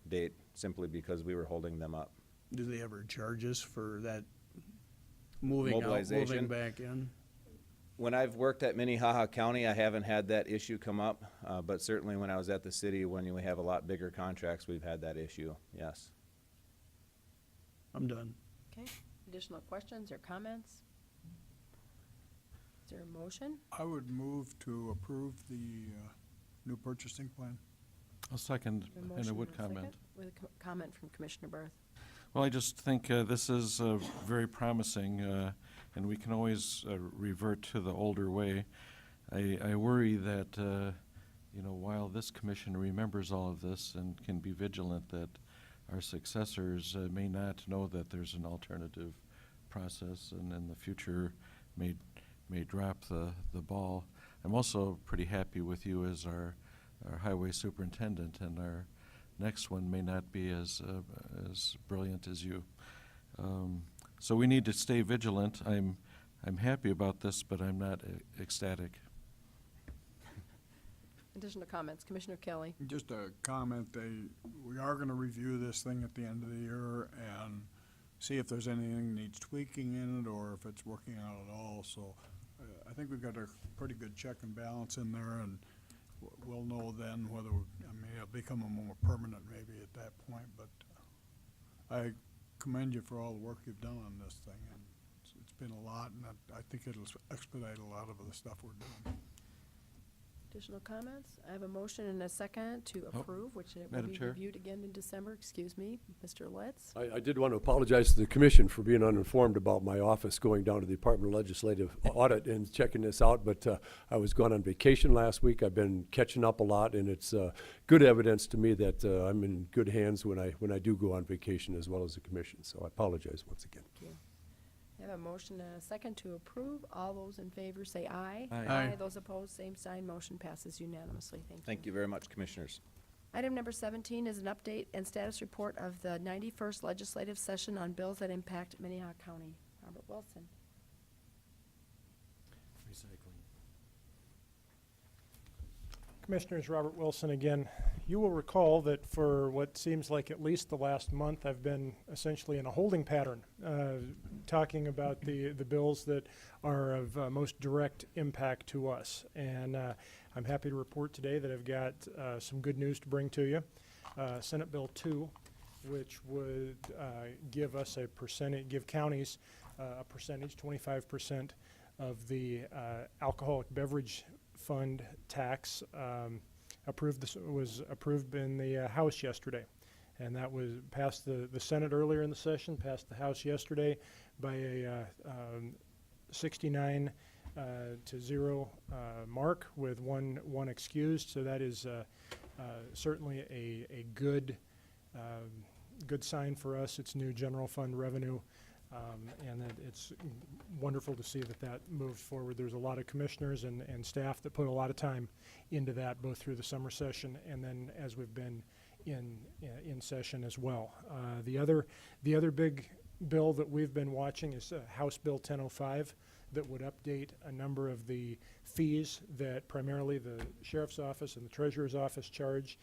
date simply because we were holding them up. Do they ever charge us for that moving out, Mobilization? moving back in? When I've worked at Minnehaha County, I haven't had that issue come up, but certainly when I was at the city, when we have a lot bigger contracts, we've had that issue, yes. I'm done. Okay, additional questions or comments? Is there a motion? I would move to approve the new purchasing plan. I'll second, A and I motion would and a second comment. With a comment from Commissioner Barth. Well, I just think this is very promising, and we can always revert to the older way. I worry that you know, while this commission remembers all of this and can be vigilant that our successors may not know that there's an alternative process and in the future may drop the ball. I'm also pretty happy with you as our highway superintendent, and our next one may not be as brilliant as you. So we need to stay vigilant. I'm happy about this, but I'm not ecstatic. Additional comments, Commissioner Kelly. Just a comment, we are gonna review this thing at the end of the year and see if there's anything that needs tweaking in it or if it's working out at all. So I think we've got a pretty good check and balance in there, and we'll know then whether, it'll become a more permanent maybe at that point, but I commend you for all the work you've done on this thing, and it's been a lot, and I think it'll expedite a lot of the stuff we're doing. Additional comments? I have a motion and a second to approve, which it will Madam be Chair? reviewed again in December. Excuse me, Mr. Litz. I did want to apologize to the commission for being uninformed about my office going down to the Department of Legislative Audit and checking this out, but I was gone on vacation last week. I've been catching up a lot, and it's good evidence to me that I'm in good hands when I do go on vacation, as well as the commission. So I apologize once again. Thank you. I have a motion and a second to approve. All those in favor say aye. Aye. Aye. Those opposed, same sign. Motion passes unanimously. Thank you. Thank you very much, Commissioners. Item number 17 is an update and status report of the 91st legislative session on bills that impact Minnehaha County. Robert Wilson. Commissioners, Robert Wilson again. You will recall that for what seems like at least the last month, I've been essentially in a holding pattern, talking about the bills that are of most direct impact to us. And I'm happy to report today that I've got some good news to bring to you. Senate Bill 2, which would give us a percentage, give counties a percentage, 25% of the alcoholic beverage fund tax, was approved in the House yesterday. And that was passed the Senate earlier in the session, passed the House yesterday by a 69 to 0 mark with one excused. So that is certainly a good sign for us. It's new general fund revenue. And that it's wonderful to see that moves forward. There's a lot of commissioners and staff that put a lot of time into that, both through the summer session and then as we've been in session as well. The other big bill that we've been watching is House Bill 1005 that would update a number of the fees that primarily the Sheriff's Office and the Treasurer's Office charge.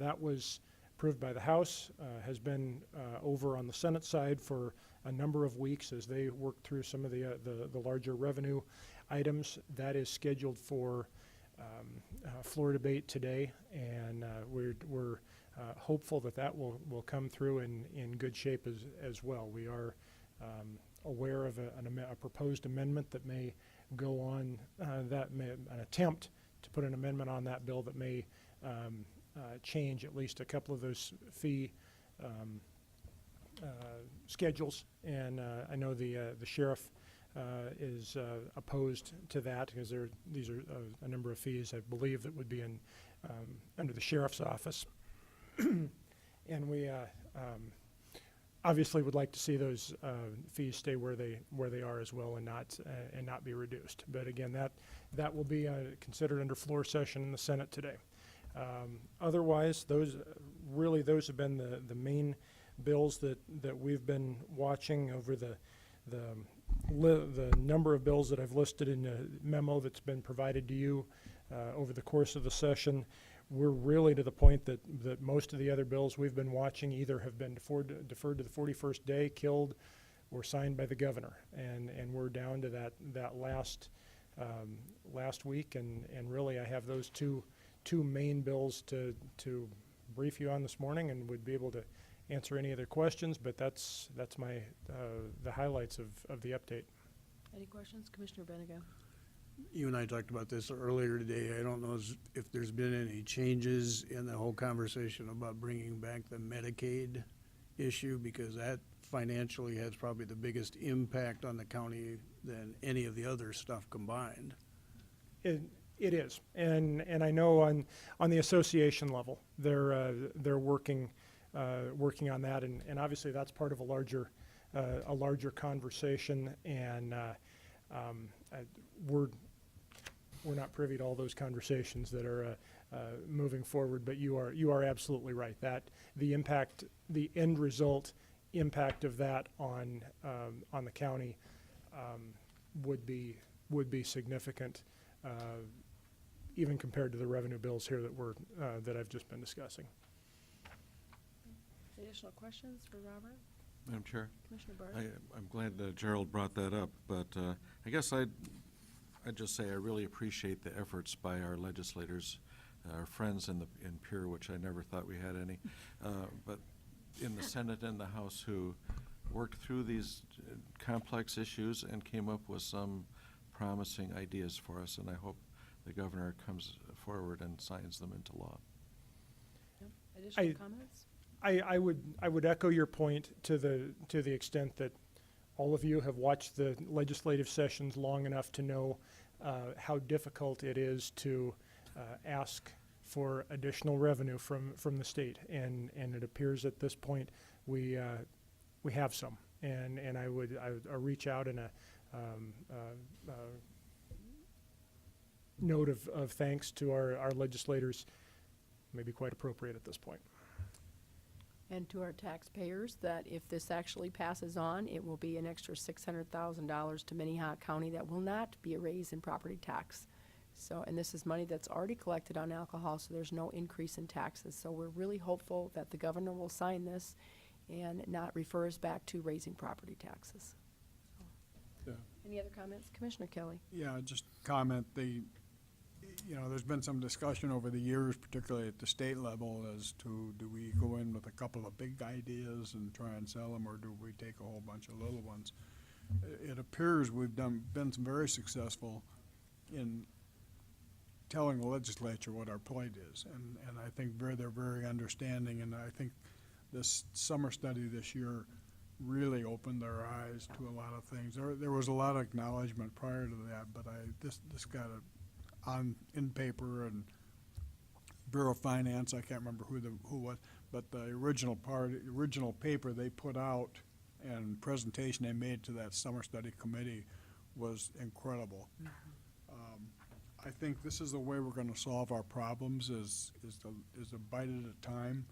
That was approved by the House, has been over on the Senate side for a number of weeks as they work through some of the larger revenue items. That is scheduled for floor debate today, and we're hopeful that will come through in good shape as well. We are aware of a proposed amendment that may go on, an attempt to put an amendment on that bill that may change at least a couple of those fee schedules, and I know the sheriff is opposed to that because these are a number of fees I believe that would be in under the sheriff's office, and we obviously would like to see those fees stay where they are as well and not be reduced. But again, that will be considered under floor session in the Senate today. Otherwise, those have been the main bills that we've been watching over the number of bills that I've listed in the memo that's been provided to you over the course of the session. We're really to the point that most of the other bills we've been watching either have been deferred to the 41st day, killed, or signed by the governor, and we're down to that last week, and really I have those two main bills to brief you on this morning, and would be able to answer any other questions, but that's my the highlights of the update. Any questions? Commissioner Benega. You and I talked about this earlier today. I don't know if there's been any changes in the whole conversation about bringing back the Medicaid issue, because that financially has probably the biggest impact on the county than any of the other stuff combined. It is, and I know on the association level, they're working on that, and obviously that's part of a larger conversation, and we're not privy to all those conversations that are moving forward. But you are absolutely right that the impact, the end result impact of that on the county would be significant. Even compared to the revenue bills here that I've just been discussing. Additional questions for Robert? Madam Chair? Commissioner Barth? I'm glad Gerald brought that up, but I guess I'd just say I really appreciate the efforts by our legislators, our friends in Pierre, which I never thought we had any, but in the Senate and the House, who worked through these complex issues and came up with some promising ideas for us, and I hope the governor comes forward and signs them into law. Yep. Additional comments? I would echo your point to the extent that all of you have watched the legislative sessions long enough to know how difficult it is to ask for additional revenue from the state, and it appears at this point we have some, and I would reach out in a note of thanks to our legislators, may be quite appropriate at this point. And to our taxpayers, that if this actually passes on, it will be an extra $600,000 to Minnehaha County. That will not be a raise in property tax. So, and this is money that's already collected on alcohol, so there's no increase in taxes. So we're really hopeful that the governor will sign this and not refer us back to raising property taxes. Yeah. Any other comments? Commissioner Kelly? Yeah, just comment, there's been some discussion over the years, particularly at the state level, as to do we go in with a couple of big ideas and try and sell them, or do we take a whole bunch of little ones? It appears we've been very successful in telling the legislature what our plight is, and I think they're very understanding, and I think this summer study this year really opened their eyes to a lot of things. There was a lot of acknowledgement prior to that, but this got in paper, and Bureau of Finance, I can't remember who was, but the original paper they put out and presentation they made to that summer study committee was incredible. I think this is the way we're going to solve our problems is a bite at a time.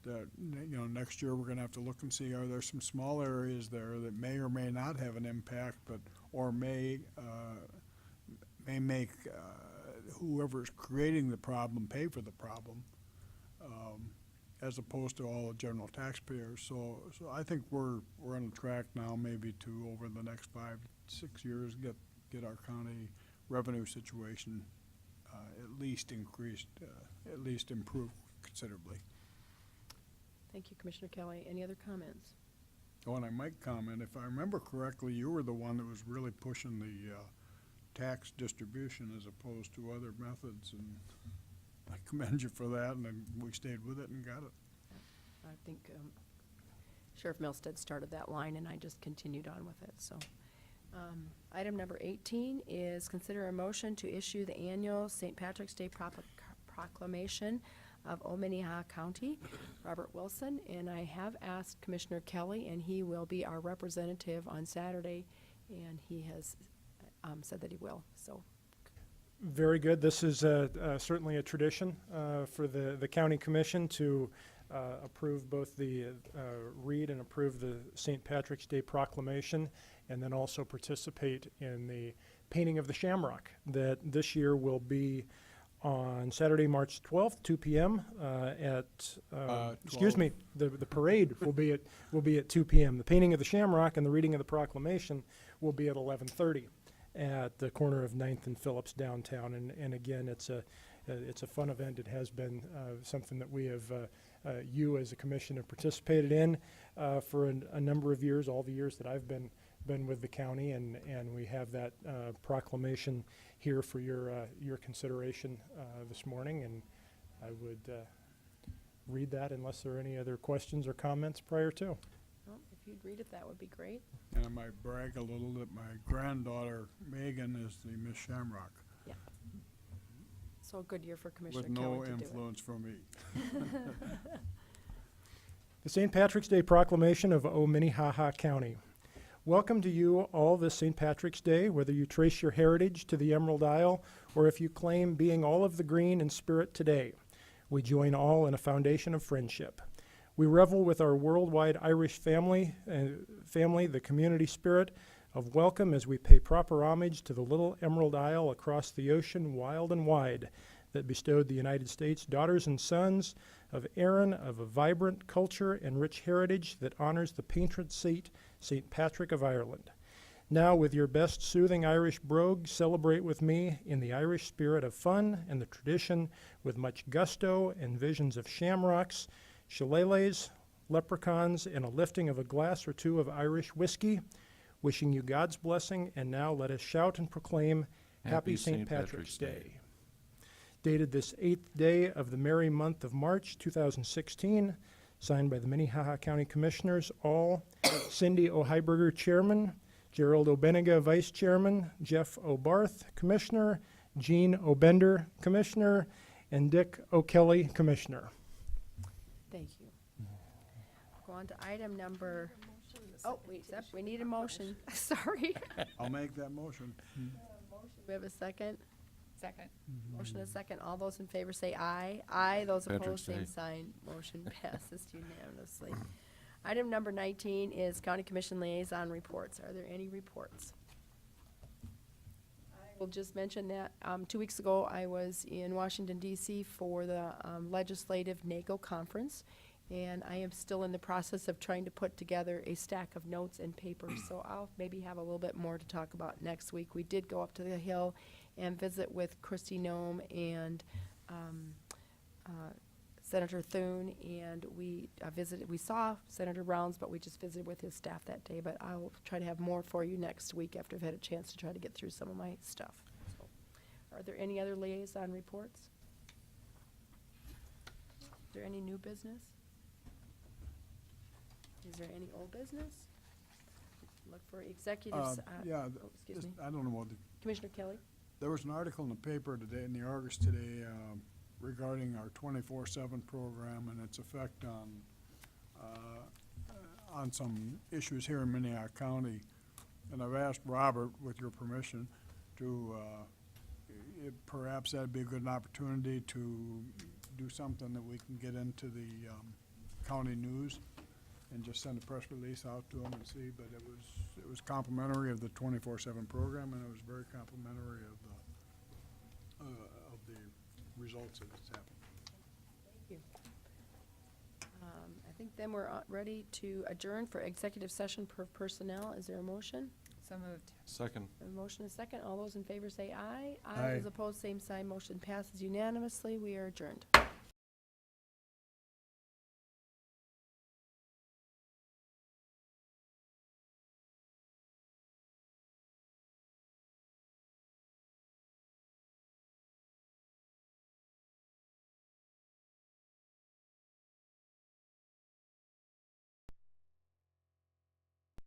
That next year we're going to have to look and see, are there some small areas there that may or may not have an impact, or may make whoever's creating the problem pay for the problem, as opposed to all the general taxpayers. So I think we're on track now, maybe to over the next 5-6 years get our county revenue situation at least increased, at least improved considerably. Thank you, Commissioner Kelly. Any other comments? Oh, and I might comment, if I remember correctly, you were the one that was really pushing the tax distribution as opposed to other methods, and I commend you for that, and then we stayed with it and got it. I think Sheriff Milstead started that line, and I just continued on with it. So, item number 18 is consider a motion to issue the annual St. Patrick's Day proclamation of Minnehaha County, Robert Wilson, and I have asked Commissioner Kelly, and he will be our representative on Saturday, and he has said that he will. So, very good. This is certainly a tradition for the county commission to approve both read and approve the St. Patrick's Day proclamation, and then also participate in the painting of the shamrock that this year will be on Saturday, March 12th, 2 p.m. Excuse me, the parade will be at 2 p.m. The painting of the shamrock and the reading of the proclamation will be at 11:30 at the corner of 9th and Phillips downtown. And again, it's a fun event. It has been something that we have, you as a commission have participated in for a number of years, all the years that I've been with the county, and we have that proclamation here for your consideration this morning, and I would read that unless there are any other questions or comments prior to. well, if you'd read it, that would be great. And I might brag a little that my granddaughter Megan is the Miss Shamrock. Yeah. Also a good year for Commissioner with Kelly no to do it. influence from me. The St. Patrick's Day Proclamation of Minnehaha County. Welcome to you all this St. Patrick's Day, whether you trace your heritage to the Emerald Isle or if you claim being all of the green in spirit today. We join all in a foundation of friendship. We revel with our worldwide Irish family, the community spirit of welcome as we pay proper homage to the little Emerald Isle across the ocean, wild and wide, that bestowed the United States daughters and sons of Erin of a vibrant culture and rich heritage that honors the patron saint, St. Patrick of Ireland. Now, with your best soothing Irish brogue, celebrate with me in the Irish spirit of fun and the tradition with much gusto and visions of shamrocks, shillelaghs, leprechauns, and a lifting of a glass or two of Irish whiskey. Wishing you God's blessing, and now let us shout and proclaim Happy St. Patrick's Day. Dated this 8th day of the merry month of March 2016, signed by the Minnehaha County Commissioners, all, Cindy O'Hyberger, Chairman, Gerald O'Benega, Vice Chairman, Jeff O'Barth, Commissioner, Jean O'Bender, Commissioner, and Dick O'Kelly, Commissioner. Thank you. Go on to item number, oh, we need a motion. Sorry. I'll make that motion. We have a second. Second. Motion and a second. All those in favor say aye. Aye. Those Patrick's opposed, same Day. sign. Motion passes unanimously. Item number 19 is County Commission Liaison Reports. Are there any reports? I will just mention that 2 weeks ago, I was in Washington DC for the Legislative NACO Conference, and I am still in the process of trying to put together a stack of notes and papers, so I'll maybe have a little bit more to talk about next week. We did go up to the Hill and visit with Christy Nome and Senator Thune, and we saw Senator Rounds, but we just visited with his staff that day. But I'll try to have more for you next week after I've had a chance to try to get through some of my stuff. So, are there any other liaison reports? Is there any new business? Is there any old business? Look for executives. Yeah, excuse me. I don't know what the Commissioner Kelly? There was an article in the paper today, in the Argus today, regarding our 24/7 program and its effect on some issues here in Minnehaha County. And I've asked Robert, with your permission, to perhaps that'd be a good opportunity to do something that we can get into the county news and just send a press release out to them and see. But it was complimentary of the 24/7 program, and it was very complimentary of the results that it's happened. Thank you. I think then we're ready to adjourn for executive session per personnel. Is there a motion? So moved. Second. A motion is second. All those in favor say aye. Aye. Those opposed, same sign. Motion passes unanimously. We are adjourned.